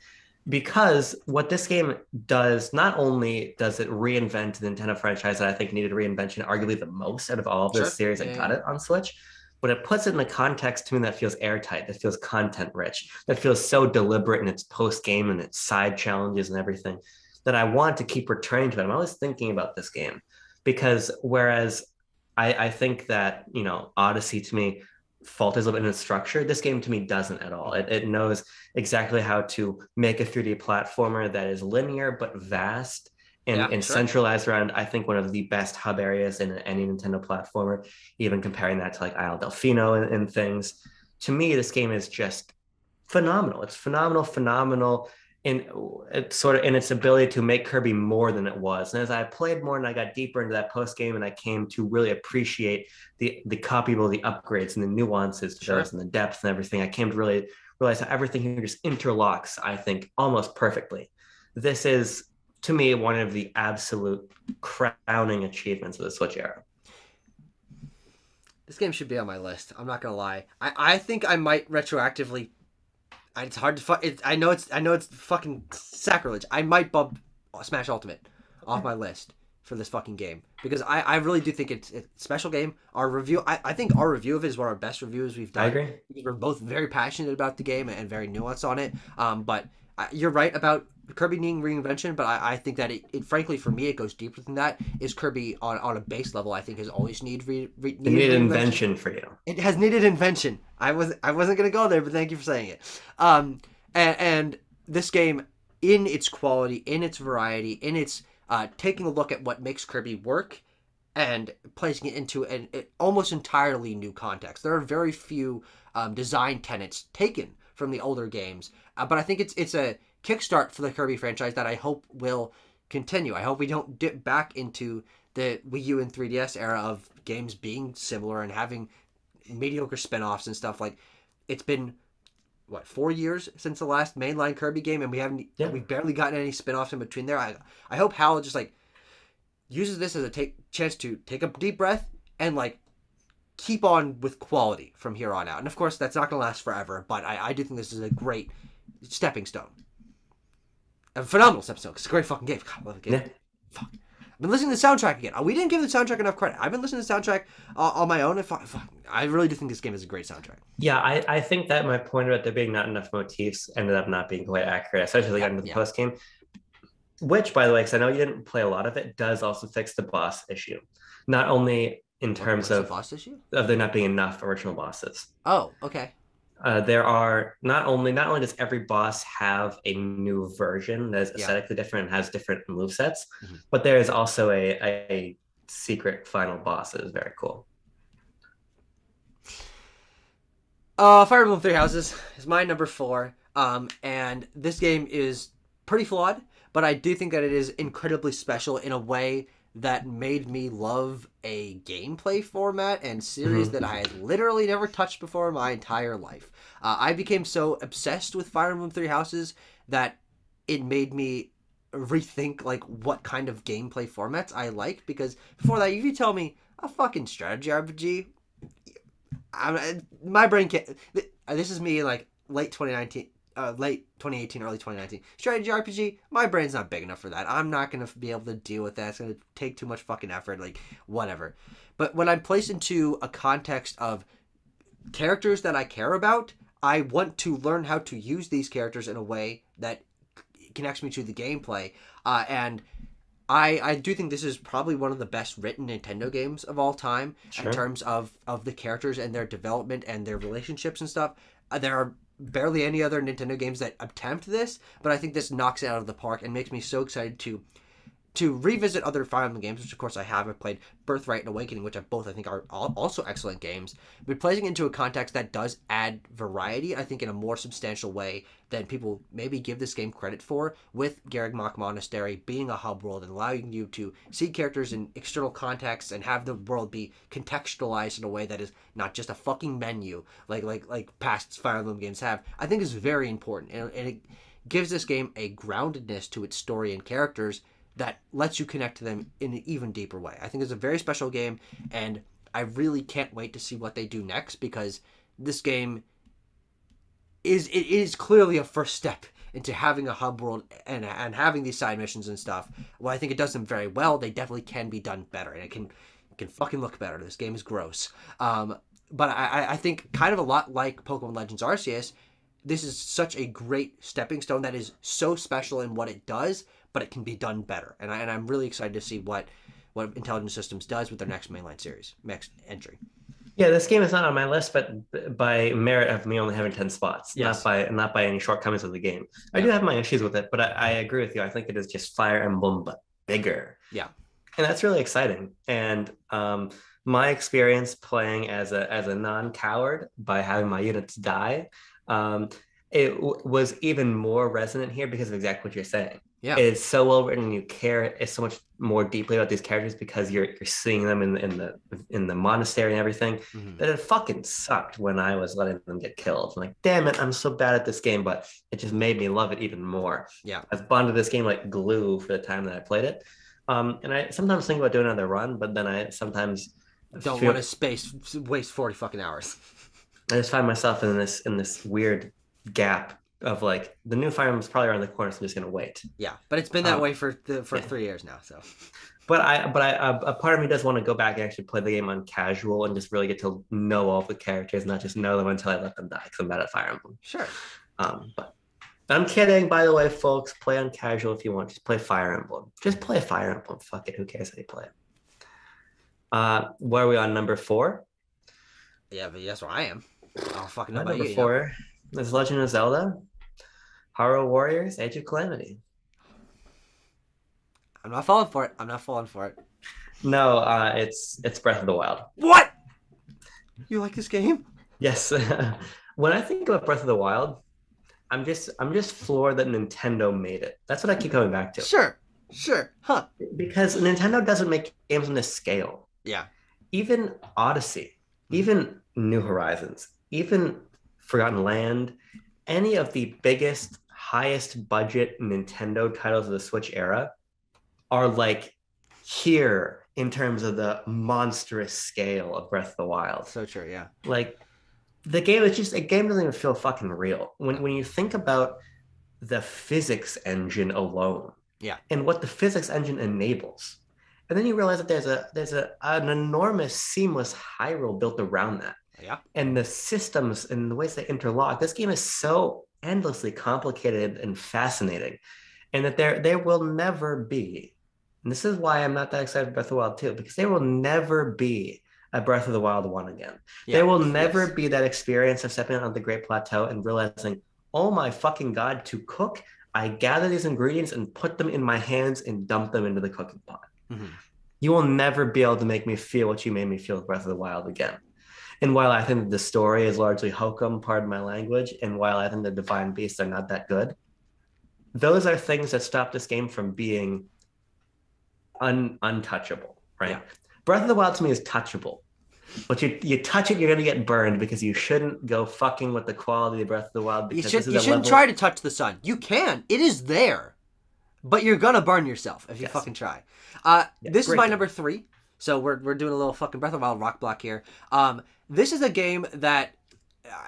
Because what this game does, not only does it reinvent the Nintendo franchise that I think needed reinvention arguably the most out of all of this series that got it on Switch, but it puts it in a context to me that feels airtight, that feels content rich, that feels so deliberate in its post game and its side challenges and everything, that I want to keep returning to it. I'm always thinking about this game, because whereas I think that, Odyssey to me falters a little bit in its structure, this game to me doesn't at all. It knows exactly how to make a 3D platformer that is linear but vast and centralized around, I think, one of the best hub areas in any Nintendo platformer, even comparing that to like Isle Delfino and things. To me, this game is just phenomenal. It's phenomenal in its ability to make Kirby more than it was. And as I played more and I got deeper into that post game, and I came to really appreciate the copyable, the upgrades and the nuances to those and the depth and everything, I came to really realize how everything here just interlocks, I think, almost perfectly. This is, to me, one of the absolute crowning achievements of the Switch era. This game should be on my list. I'm not gonna lie. I think I might retroactively. It's hard to I know it's fucking sacrilege. I might bump Smash Ultimate off my list for this fucking game, because I really do think it's a special game. Our review, I think our review of it is one of our best reviews we've done. I agree. We're both very passionate about the game and very nuanced on it. But you're right about Kirby needing reinvention, but I think that it frankly, for me, it goes deeper than that. Is Kirby on a base level, I think, has always needed invention for you. It has needed invention. I wasn't gonna go there, but thank you for saying it. And this game, in its quality, in its variety, in its taking a look at what makes Kirby work and placing it into an almost entirely new context. There are very few design tenets taken from the older games. But I think it's a kickstart for the Kirby franchise that I hope will continue. I hope we don't dip back into the Wii U and 3DS era of games being similar and having mediocre spin-offs and stuff. Like, it's been what, 4 years since the last mainline Kirby game, and we've barely gotten any spin-offs in between there. I hope HAL just like uses this as a chance to take a deep breath and like keep on with quality from here on out. And of course, that's not going to last forever, but I do think this is a great stepping stone. A phenomenal stepping stone. It's a great fucking game. God, I love the game. Yeah. Fuck. I've been listening to the soundtrack again. We didn't give the soundtrack enough credit. I've been listening to the soundtrack on my own. I really do think this game is a great soundtrack. Yeah, I think that my point about there being not enough motifs ended up not being quite accurate, especially into the post game. Which, by the way, because I know you didn't play a lot of it, does also fix the boss issue. Not only in terms of the boss issue of there not being enough original bosses. Oh, okay. There are not only does every boss have a new version that is aesthetically different and has different movesets, but there is also a secret final boss that is very cool. Fire Emblem Three Houses is my number 4. And this game is pretty flawed, but I do think that it is incredibly special in a way that made me love a gameplay format and series that I had literally never touched before in my entire life. I became so obsessed with Fire Emblem Three Houses that it made me rethink like what kind of gameplay formats I like, because before that, if you tell me a fucking strategy RPG, my brain can't. This is me like late 2018, early 2019. Strategy RPG, my brain's not big enough for that. I'm not going to be able to deal with that. It's going to take too much fucking effort, like, whatever. But when I'm placed into a context of characters that I care about, I want to learn how to use these characters in a way that connects me to the gameplay. And I do think this is probably one of the best written Nintendo games of all time in terms of the characters and their development and their relationships and stuff. There are barely any other Nintendo games that attempt this, but I think this knocks it out of the park and makes me so excited to revisit other Fire Emblem games, which of course I have. I've played Birthright and Awakening, which I think are also excellent games, but placing it into a context that does add variety, I think, in a more substantial way than people maybe give this game credit for, with Garreg Mach Monastery being a hub world and allowing you to see characters in external contexts and have the world be contextualized in a way that is not just a fucking menu like past Fire Emblem games have, I think is very important. And it gives this game a groundedness to its story and characters that lets you connect to them in an even deeper way. I think it's a very special game, and I really can't wait to see what they do next, because this game is clearly a first step into having a hub world and having these side missions and stuff. Well, I think it does them very well. They definitely can be done better, and it can fucking look better. This game is gross. But I think kind of a lot like Pokemon Legends Arceus, this is such a great stepping stone that is so special in what it does, but it can be done better. And I'm really excited to see what Intelligent Systems does with their next mainline series, next entry. Yeah, this game is not on my list, but by merit of me only having 10 spots, not by any shortcomings of the game. I do have my issues with it, but I agree with you. I think it is just Fire Emblem, but bigger. Yeah. And that's really exciting. And my experience playing as a non-coward by having my units die, it was even more resonant here because of exactly what you're saying. Yeah, it's so well written. You care so much more deeply about these characters because you're seeing them in the monastery and everything. That it fucking sucked when I was letting them get killed. I'm like, damn it, I'm so bad at this game, but it just made me love it even more. Yeah, I've bonded this game like glue for the time that I played it. And I sometimes think about doing another run, but then I sometimes don't want to waste 40 fucking hours. I just find myself in this weird gap of like the new Fire Emblem is probably around the corner, so I'm just gonna wait. Yeah, but it's been that way for 3 years now. So, but a part of me does want to go back and actually play the game on casual and just really get to know all the characters, not just know them until I let them die, because I'm bad at Fire Emblem. Sure. But I'm kidding, by the way, folks. Play on casual if you want. Just play Fire Emblem. Just play Fire Emblem. Fuck it. Who cares how you play it? Where are we on number 4? Yeah, but that's where I am. Oh, fucking know about number you, 4 is Legend of Zelda. Hyrule Warriors, Age of Calamity. I'm not falling for it. No, it's Breath of the Wild. What? You like this game? Yes. When I think about Breath of the Wild, I'm just floored that Nintendo made it. That's what I keep coming back to. Sure, sure, huh? Because Nintendo doesn't make games on this scale. Yeah. Even Odyssey, Mhm. even New Horizons, even Forgotten Land, any of the biggest, highest budget Nintendo titles of the Switch era are like here in terms of the monstrous scale of Breath of the Wild. So true. Yeah. Like the game is just a game doesn't even feel fucking real. No. When you think about the physics engine alone Yeah. and what the physics engine enables. And then you realize that there's an enormous seamless Hyrule built around that. Yeah. And the systems and the ways they interlock. This game is so endlessly complicated and fascinating. And that there will never be, and this is why I'm not that excited for Breath of the Wild 2, because there will never be a Breath of the Wild 1 again. Yeah. There will never Yes. be that experience of stepping on the Great Plateau and realizing, oh my fucking God, to cook, I gather these ingredients and put them in my hands and dump them into the cooking pot. Mhm. You will never be able to make me feel what you made me feel with Breath of the Wild again. And while I think the story is largely hokum, pardon my language, and while I think the Divine Beasts are not that good, those are things that stop this game from being untouchable, right? Yeah. Breath of the Wild to me is touchable. But you touch it, you're gonna get burned because you shouldn't go fucking with the quality of Breath of the Wild. You Because should this is you a shouldn't level... try to touch the sun. You can. It is there. But you're gonna burn yourself if you Yes. fucking try. Yeah, This is great my game. number 3. So we're doing a little fucking Breath of the Wild rock block here. This is a game that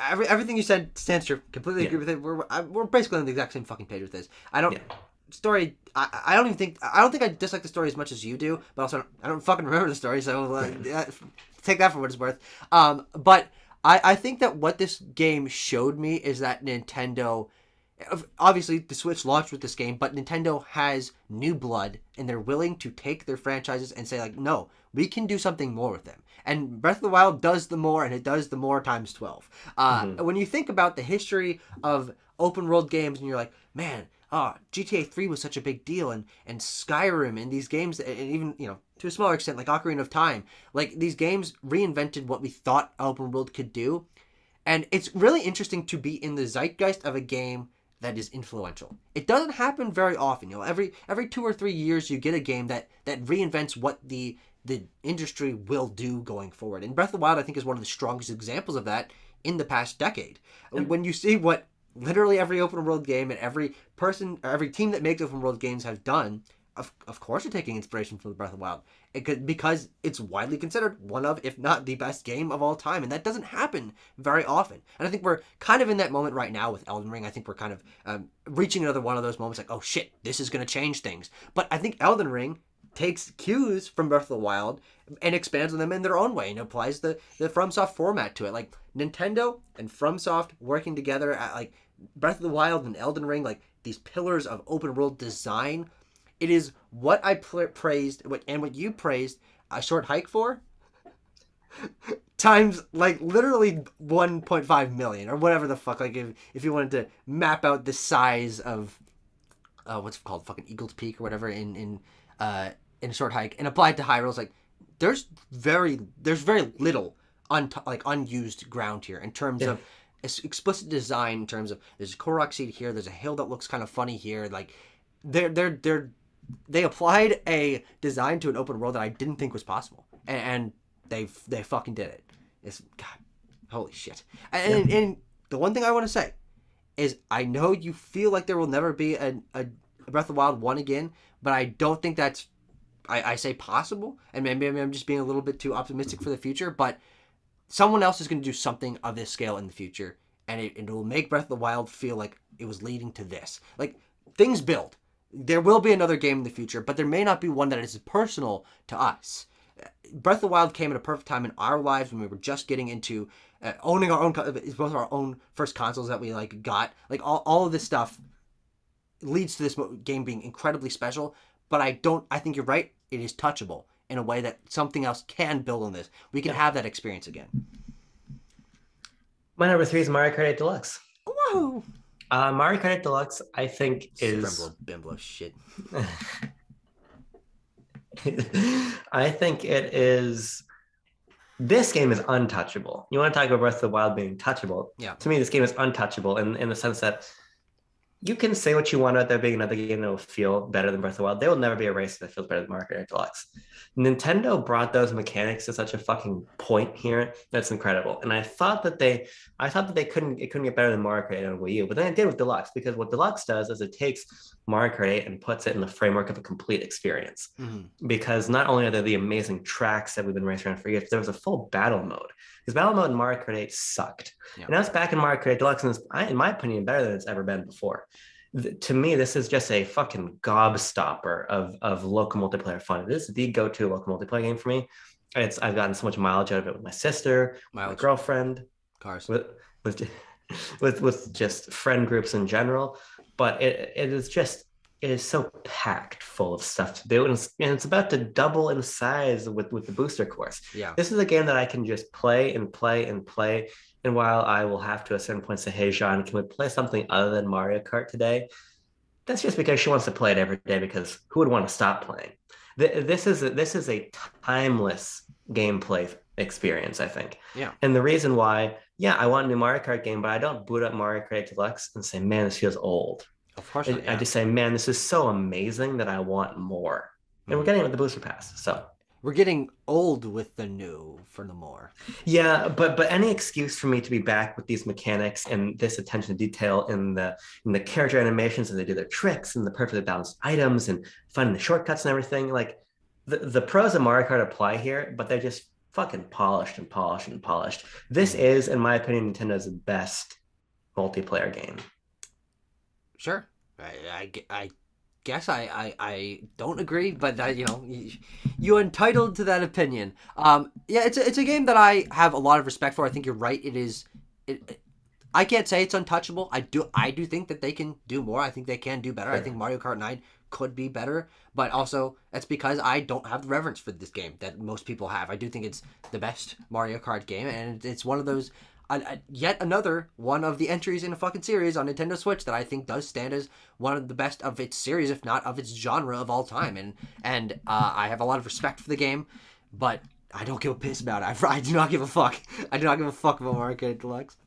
everything you said stands true. Completely agree with it. We're basically on the exact same fucking page with this. I don't Yeah. story. I don't think I dislike the story as much as you do. But also I don't fucking remember the story. So take that for what it's worth. But I think that what this game showed me is that Nintendo. Obviously, the Switch launched with this game, but Nintendo has new blood, and they're willing to take their franchises and say, like, no, we can do something more with them. And Breath of the Wild does the more, and it does the more times 12. When you think about the history of open world games, and you're like, man, GTA 3 was such a big deal, and Skyrim, and these games, and even, to a smaller extent, like Ocarina of Time, like, these games reinvented what we thought open world could do. And it's really interesting to be in the zeitgeist of a game that is influential. It doesn't happen very often. Every 2 or 3 years you get a game that reinvents what the industry will do going forward. And Breath of the Wild, I think, is one of the strongest examples of that in the past decade. When you see what literally every open world game and every person, or every team that makes open world games have done, of course you're taking inspiration from the Breath of the Wild. Because it's widely considered one of, if not the best game of all time. And that doesn't happen very often. And I think we're kind of in that moment right now with Elden Ring. I think we're kind of reaching another one of those moments like, oh shit, this is going to change things. But I think Elden Ring takes cues from Breath of the Wild and expands on them in their own way and applies the FromSoft format to it. Like Nintendo and FromSoft working together at like Breath of the Wild and Elden Ring, like these pillars of open world design. It is what I praised and what you praised A Short Hike for times like literally 1.5 million or whatever the fuck. Like if you wanted to map out the size of what's it called, fucking Eagles Peak or whatever in A Short Hike and apply it to Hyrule, like there's very little unused ground here in terms of explicit design. In terms of there's a Korok seed here, there's a hill that looks kind of funny here. Like they applied a design to an open world that I didn't think was possible, and they fucking did it. It's God, holy shit. And the one thing I want to say is I know you feel like there will never be a Breath of the Wild 1 again, but I don't think that's I say possible, and maybe I'm just being a little bit too optimistic for the future, but someone else is going to do something of this scale in the future, and it will make Breath of the Wild feel like it was leading to this. Like things build. There will be another game in the future, but there may not be one that is personal to us. Breath of the Wild came at a perfect time in our lives when we were just getting into owning our own, both our own first consoles that we got. Like all of this stuff leads to this game being incredibly special. But I think you're right. It is touchable in a way that something else can build on this. We can have that experience again. My number 3 is Mario Kart 8 Deluxe. Whoa! Mario Kart 8 Deluxe, I think, is... Bimbo shit. I think it is... This game is untouchable. You want to talk about Breath of the Wild being touchable? Yeah. To me, this game is untouchable in the sense that you can say what you want about there being another game that will feel better than Breath of the Wild. There will never be a race that feels better than Mario Kart Deluxe. Nintendo brought those mechanics to such a fucking point here that's incredible. And I thought that it couldn't get better than Mario Kart 8 on Wii U, but then it did with Deluxe because what Deluxe does is it takes Mario Kart 8 and puts it in the framework of a complete experience. Mm-hmm. Because not only are there the amazing tracks that we've been racing around for years, there was a full battle mode. Because battle mode in Mario Kart 8 sucked. Yeah. And that's back in Mario Kart 8 Deluxe, and it's, in my opinion, better than it's ever been before. To me, this is just a fucking gobstopper of local multiplayer fun. This is the go-to local multiplayer game for me. I've gotten so much mileage out of it with my sister, my girlfriend, cars, with with just friend groups in general. But it is so packed full of stuff to do, and it's about to double in size with the booster course. Yeah, this is a game that I can just play and play and play. And while I will have to a certain point say, hey, Sean, can we play something other than Mario Kart today? That's just because she wants to play it every day, because who would want to stop playing? This is a timeless gameplay experience, I think. Yeah. And the reason why, yeah, I want a new Mario Kart game, but I don't boot up Mario Kart Deluxe and say, man, this feels old. Of course not, yeah. I just say, man, this is so amazing that I want more. And we're getting it with the booster pass, so... We're getting old with the new for the more. Yeah, but any excuse for me to be back with these mechanics and this attention to detail in the character animations, and they do their tricks and the perfectly balanced items and finding the shortcuts and everything, like the pros of Mario Kart apply here, but they're just fucking polished and polished and polished. This is, in my opinion, Nintendo's best multiplayer game. Sure, I guess I don't agree, but you're entitled to that opinion. Yeah, it's a game that I have a lot of respect for. I think you're right. I can't say it's untouchable. I do think that they can do more. I think they can do better. Sure. I think Mario Kart 9 could be better, but also that's because I don't have the reverence for this game that most people have. I do think it's the best Mario Kart game, and it's one of those yet another one of the entries in a fucking series on Nintendo Switch that I think does stand as one of the best of its series, if not of its genre of all time. And I have a lot of respect for the game, but I don't give a piss about it. I do not give a fuck. I do not give a fuck about Mario Kart Deluxe.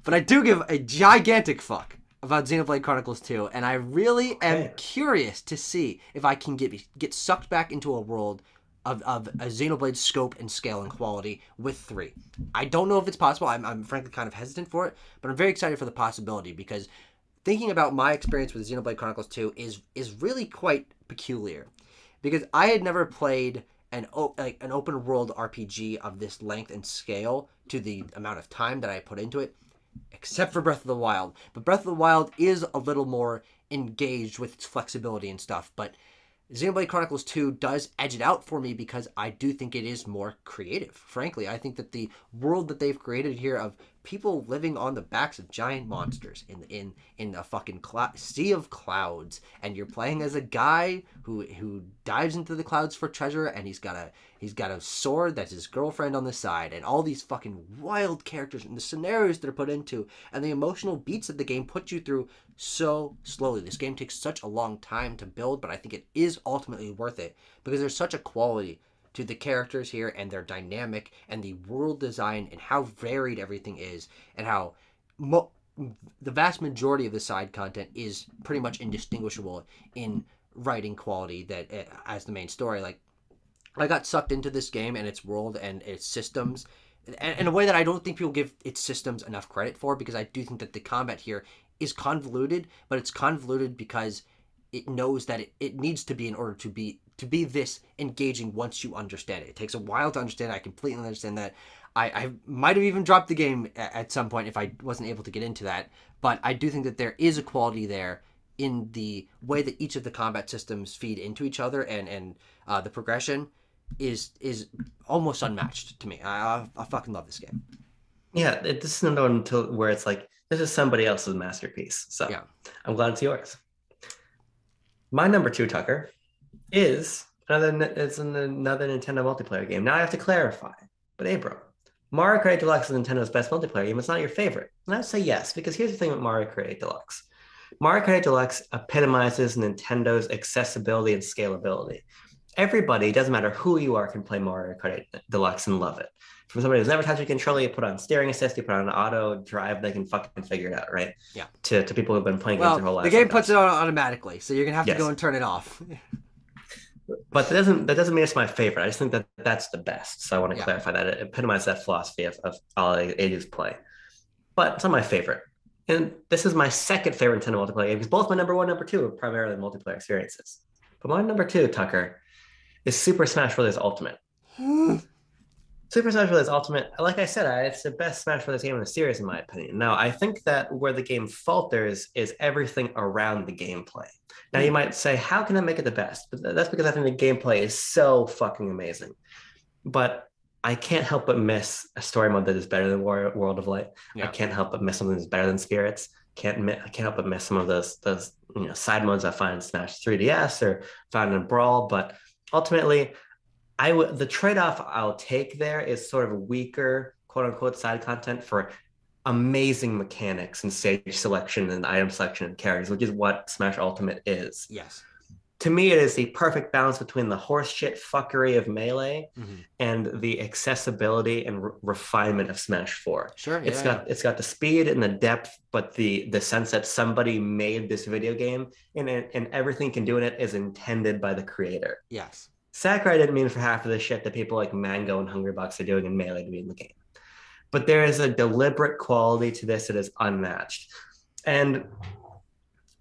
But I do give a gigantic fuck about Xenoblade Chronicles 2, and I really am curious to see if I can get sucked back into a world of a Xenoblade scope and scale and quality with 3. I don't know if it's possible. I'm frankly kind of hesitant for it, but I'm very excited for the possibility, because thinking about my experience with Xenoblade Chronicles 2 is really quite peculiar, because I had never played an open world RPG of this length and scale to the amount of time that I put into it, except for Breath of the Wild. But Breath of the Wild is a little more engaged with its flexibility and stuff, but Xenoblade Chronicles 2 does edge it out for me because I do think it is more creative. Frankly, I think that the world that they've created here of people living on the backs of giant monsters in a fucking sea of clouds, and you're playing as a guy who dives into the clouds for treasure, and he's got a sword that's his girlfriend on the side, and all these fucking wild characters and the scenarios that are put into, and the emotional beats that the game puts you through so slowly. This game takes such a long time to build, but I think it is ultimately worth it because there's such a quality to the characters here and their dynamic and the world design and how varied everything is, and how the vast majority of the side content is pretty much indistinguishable in writing quality that as the main story. Like, I got sucked into this game and its world and its systems in a way that I don't think people give its systems enough credit for, because I do think that the combat here is convoluted, but it's convoluted because it knows that it needs to be in order to be this engaging once you understand it. It takes a while to understand it. I completely understand that. I might have even dropped the game at some point if I wasn't able to get into that, but I do think that there is a quality there in the way that each of the combat systems feed into each other, and the progression is almost unmatched to me. I fucking love this game. Yeah, this is another one where it's like, this is somebody else's masterpiece. So yeah. I'm glad it's yours. My number 2, Tucker, is another Nintendo multiplayer game. Now I have to clarify, but Abram, Mario Kart 8 Deluxe is Nintendo's best multiplayer game. It's not your favorite. And I would say yes, because here's the thing with Mario Kart 8 Deluxe. Mario Kart 8 Deluxe epitomizes Nintendo's accessibility and scalability. everybody, doesn't matter who you are, can play Mario Kart 8 Deluxe and love it. From somebody who's never touched a controller, you put on steering assist, you put on auto drive, they can fucking figure it out, right? Yeah. To people who've been playing games Well, their whole lives. the game like puts us. it on automatically, so you're gonna have to Yes. go and turn it off. But that doesn't mean it's my favorite. I just think that that's the best. So I want to Yeah. clarify that. It epitomizes that philosophy of all ages play. But it's not my favorite. And this is my second favorite Nintendo multiplayer game because both my number one and number two are primarily multiplayer experiences. But my number two, Tucker, is Super Smash Bros. Ultimate. Super Smash Bros. Ultimate, like I said, it's the best Smash Bros. Game in the series, in my opinion. Now, I think that where the game falters is everything around the gameplay. Now, you might say, how can I make it the best? But that's because I think the gameplay is so fucking amazing. But I can't help but miss a story mode that is better than World of Light. Yeah. I can't help but miss something that's better than Spirits. I can't help but miss some of those side modes I find in Smash 3DS or found in Brawl. But ultimately, the trade-off I'll take there is sort of weaker, quote unquote, side content for amazing mechanics and stage selection and item selection and characters, which is what Smash Ultimate is. Yes. To me, it is the perfect balance between the horseshit fuckery of Melee and the accessibility and refinement of Smash 4. Sure. It's got the speed and the depth, but the sense that somebody made this video game and everything can do in it is intended by the creator. Yes. Sakurai didn't mean for half of the shit that people like Mango and Hungrybox are doing in Melee to be in the game. But there is a deliberate quality to this that is unmatched. And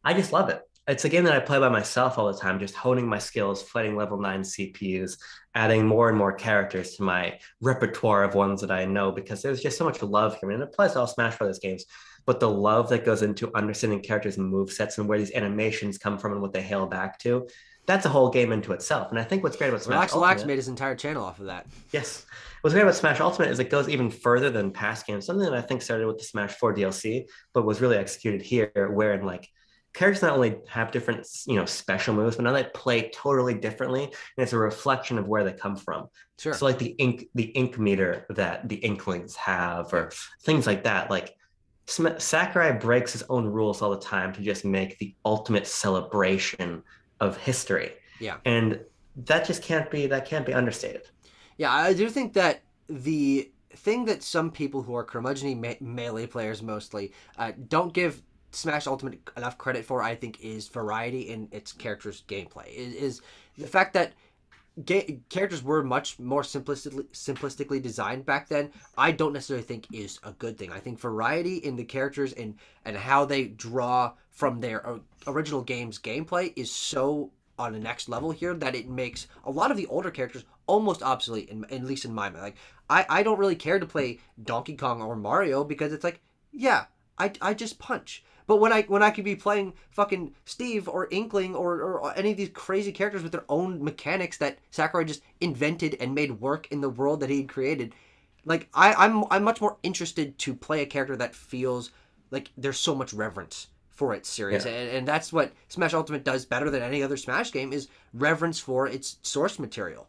I just love it. It's a game that I play by myself all the time, just honing my skills, fighting level 9 CPUs, adding more and more characters to my repertoire of ones that I know, because there's just so much love here. And it applies to all Smash Brothers games, but the love that goes into understanding characters and movesets and where these animations come from and what they hail back to, that's a whole game into itself. And I think what's great about Smash Relax made his entire channel off of that. Yes. What's great about Smash Ultimate is it goes even further than past games, something that I think started with the Smash 4 DLC, but was really executed here, wherein like characters not only have different, special moves, but now they play totally differently, and it's a reflection of where they come from. Sure. So like the ink meter that the Inklings have, or things like that. Like Sakurai breaks his own rules all the time to just make the ultimate celebration of history. Yeah. And that can't be understated. Yeah, I do think that the thing that some people who are curmudgeon Melee players mostly don't give Smash Ultimate enough credit for, I think, is variety in its characters' gameplay. Is the fact that characters were much more simplistically designed back then, I don't necessarily think is a good thing. I think variety in the characters and how they draw from their original game's gameplay is so on the next level here that it makes a lot of the older characters almost obsolete, at least in my mind. Like, I don't really care to play Donkey Kong or Mario because it's like, yeah, I just punch. But when I could be playing fucking Steve or Inkling or any of these crazy characters with their own mechanics that Sakurai just invented and made work in the world that he created, like I'm much more interested to play a character that feels like there's so much reverence for its series. Yeah. And that's what Smash Ultimate does better than any other Smash game, is reverence for its source material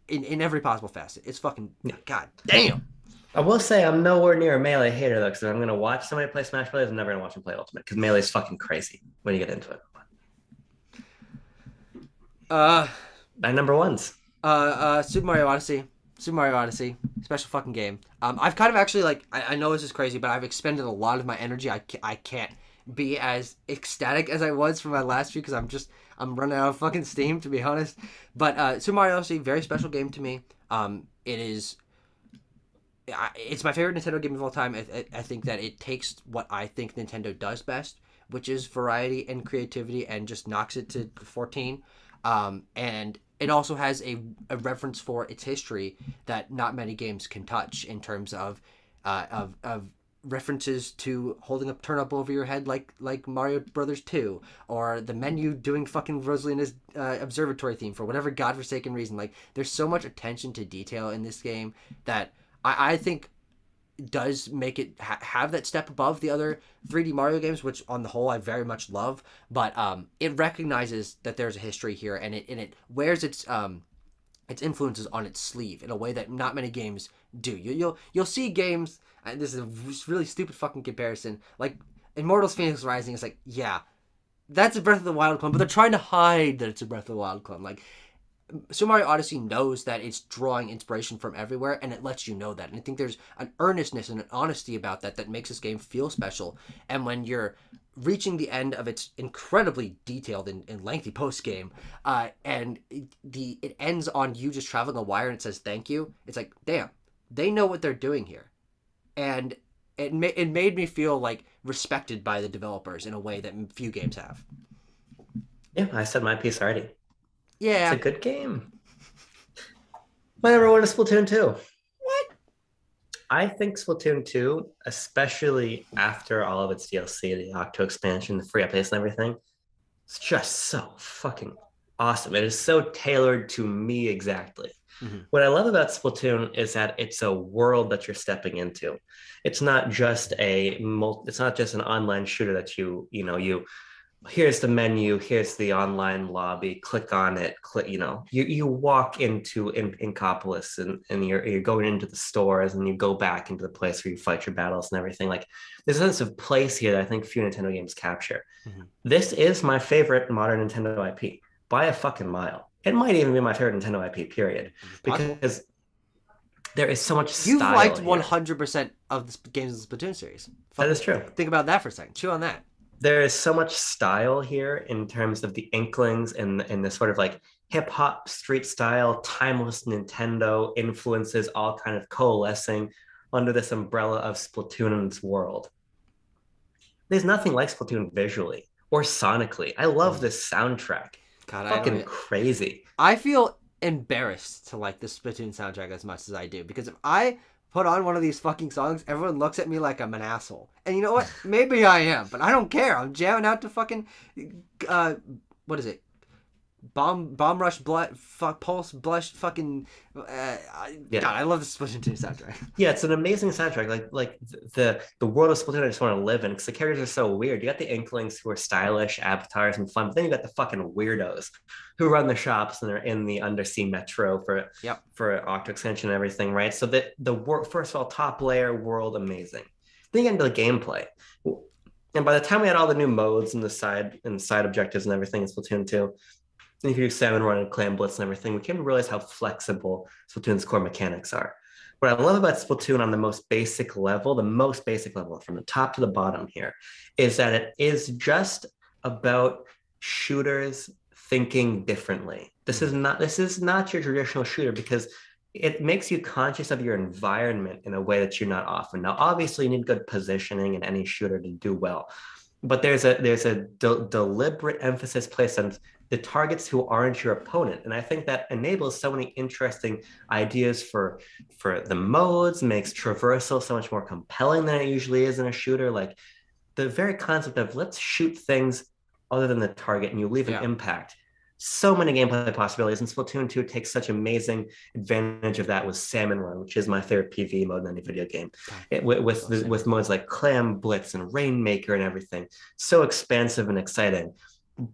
in every possible facet. It's fucking, god damn. I will say I'm nowhere near a Melee hater, though, because I'm going to watch somebody play Smash Bros. I'm never going to watch them play Ultimate, because Melee is fucking crazy when you get into it. My number ones. Super Mario Odyssey. Special fucking game. I've kind of actually, like, I know this is crazy, but I've expended a lot of my energy. I can't be as ecstatic as I was for my last few, because I'm running out of fucking steam, to be honest. But Super Mario Odyssey, very special game to me. It's my favorite Nintendo game of all time. I think that it takes what I think Nintendo does best, which is variety and creativity, and just knocks it to 14. And it also has a reference for its history that not many games can touch, in terms of references to holding a turnip over your head like Mario Brothers 2, or the menu doing fucking Rosalina's observatory theme for whatever godforsaken reason. Like, there's so much attention to detail in this game that I think does make it have that step above the other 3D Mario games, which on the whole I very much love. But it recognizes that there's a history here, and it wears its influences on its sleeve in a way that not many games do. You'll see games, and this is a really stupid fucking comparison, like Immortals Phoenix Rising is like, yeah, that's a Breath of the Wild clone, but they're trying to hide that it's a Breath of the Wild clone. Like, Super Mario Odyssey knows that it's drawing inspiration from everywhere, and it lets you know that. And I think there's an earnestness and an honesty about that that makes this game feel special. And when you're reaching the end of its incredibly detailed and lengthy post game, and it ends on you just traveling a wire and it says thank you. It's like, damn, they know what they're doing here, and it made me feel like respected by the developers in a way that few games have. Yeah, I said my piece already. It's a Yeah. good game. My number one is Splatoon 2. What? I think Splatoon 2, especially after all of its DLC, the Octo expansion, the free updates and everything, it's just so fucking awesome. It is so tailored to me exactly. Mm-hmm. What I love about Splatoon is that it's a world that you're stepping into. It's not just it's not just an online shooter that you here's the menu, here's the online lobby, click on it, you walk into Inkopolis, and you're going into the stores, and you go back into the place where you fight your battles and everything. Like, there's a sense of place here that I think few Nintendo games capture. Mm-hmm. This is my favorite modern Nintendo IP by a fucking mile. It might even be my favorite Nintendo IP, period, because there is so much style. You've liked here. 100% of the games of the Splatoon series. That is true. Think about that for a second. Chew on that. There is so much style here in terms of the inklings and the sort of like hip hop street style, timeless Nintendo influences all kind of coalescing under this umbrella of Splatoon and its world. There's nothing like Splatoon visually or sonically. I love this soundtrack. God, Fucking crazy. I feel embarrassed to like the Splatoon soundtrack as much as I do, because if I put on one of these fucking songs, everyone looks at me like I'm an asshole. And you know what? Maybe I am, but I don't care. I'm jamming out to fucking, what is it? Bomb Rush, Pulse, Blush, fucking. God, I love the Splatoon 2 soundtrack. Yeah, it's an amazing soundtrack. Like the world of Splatoon I just want to live in, because the characters are so weird. You got the Inklings who are stylish avatars and fun, but then you got the fucking weirdos who run the shops and they're in the undersea metro for Octo Extension and everything, right? So the world, first of all, top layer world, amazing. Then you get into the gameplay. And by the time we had all the new modes and the side objectives and everything in Splatoon 2, and you can do Salmon Run and Clam Blitz and everything, we came to realize how flexible Splatoon's core mechanics are. What I love about Splatoon on the most basic level from the top to the bottom here, is that it is just about shooters thinking differently. This is not your traditional shooter, because it makes you conscious of your environment in a way that you're not often. Now, obviously, you need good positioning in any shooter to do well, but there's a deliberate emphasis placed on the targets who aren't your opponent. And I think that enables so many interesting ideas for the modes, makes traversal so much more compelling than it usually is in a shooter. Like, the very concept of let's shoot things other than the target and you leave an impact. So many gameplay possibilities, and Splatoon 2 takes such amazing advantage of that with Salmon Run, which is my favorite PvE mode in any video game. With modes like Clam Blitz and Rainmaker and everything. So expansive and exciting.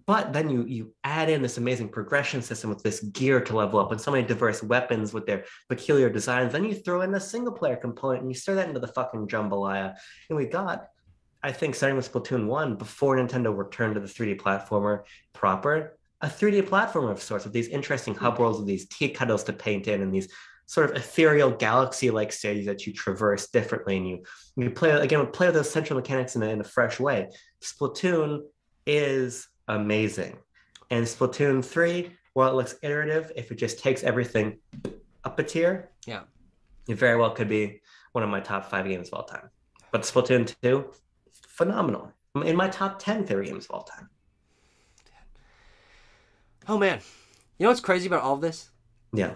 But then you add in this amazing progression system with this gear to level up and so many diverse weapons with their peculiar designs. Then you throw in a single player component and you stir that into the fucking jambalaya. And we got, I think, starting with Splatoon 1, before Nintendo returned to the 3D platformer proper, a 3D platformer of sorts with these interesting hub worlds with these tea kettles to paint in and these sort of ethereal galaxy-like stages that you traverse differently. And you play with those central mechanics in a fresh way. Splatoon is amazing. And Splatoon 3, while it looks iterative, if it just takes everything up a tier, it very well could be one of my top 5 games of all time. But Splatoon 2, phenomenal. In my top 10 favorite games of all time. Oh man, you know what's crazy about all of this? Yeah,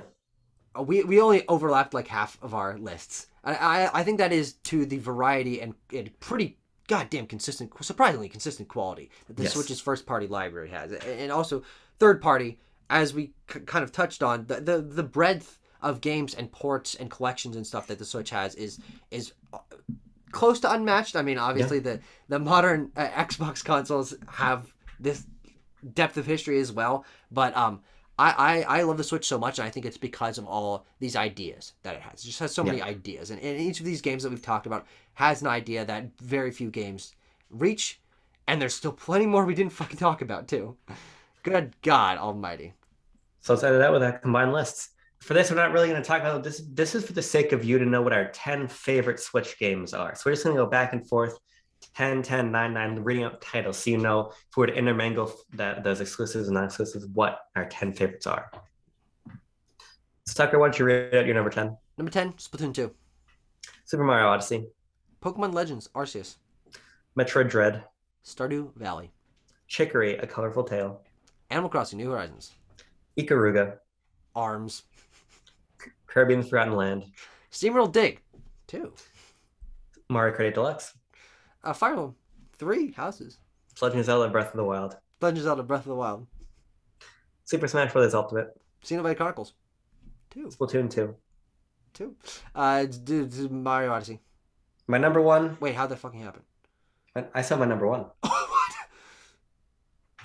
we only overlapped like half of our lists. I think that is to the variety and pretty goddamn consistent, surprisingly consistent quality that the Switch's first party library has, and also third party, as we kind of touched on, the breadth of games and ports and collections and stuff that the Switch has is close to unmatched. I mean, obviously the modern Xbox consoles have this depth of history as well, but I love the Switch so much, and I think it's because of all these ideas that it has. It just has so many ideas, and each of these games that we've talked about has an idea that very few games reach, and there's still plenty more we didn't fucking talk about too. Good God Almighty! So let's edit out with our combined lists. For this, we're not really going to talk about this. This is for the sake of you to know what our 10 favorite Switch games are. So we're just going to go back and forth 10, 10, 9, 9, reading out titles so you know if we were to intermingle those exclusives and non-exclusives, what our 10 favorites are. So Tucker, why don't you read out your number 10? Number 10, Splatoon 2. Super Mario Odyssey. Pokemon Legends, Arceus. Metroid Dread. Stardew Valley. Chicory, A Colorful Tale. Animal Crossing, New Horizons. Ikaruga. ARMS. Kirby and the Forgotten Land. SteamWorld Dig. 2. Mario Kart 8 Deluxe. Fire Emblem. 3 houses. Legend of Zelda Breath of the Wild. Legend of Zelda Breath of the Wild. Super Smash Bros. Ultimate. Xenoblade Chronicles. 2. Splatoon 2. 2. Mario Odyssey. My number one. Wait, how'd that fucking happen? I said my number one. What?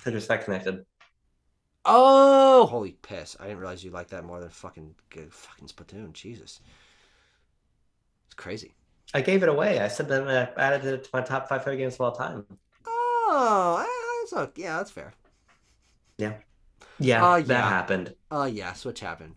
So just that connected. Oh, holy piss! I didn't realize you liked that more than fucking Splatoon. Jesus, it's crazy. I gave it away. I said that I added it to my top 5 favorite games of all time. Oh, yeah, that's fair. Yeah, yeah. that happened. Yeah, Switch happened.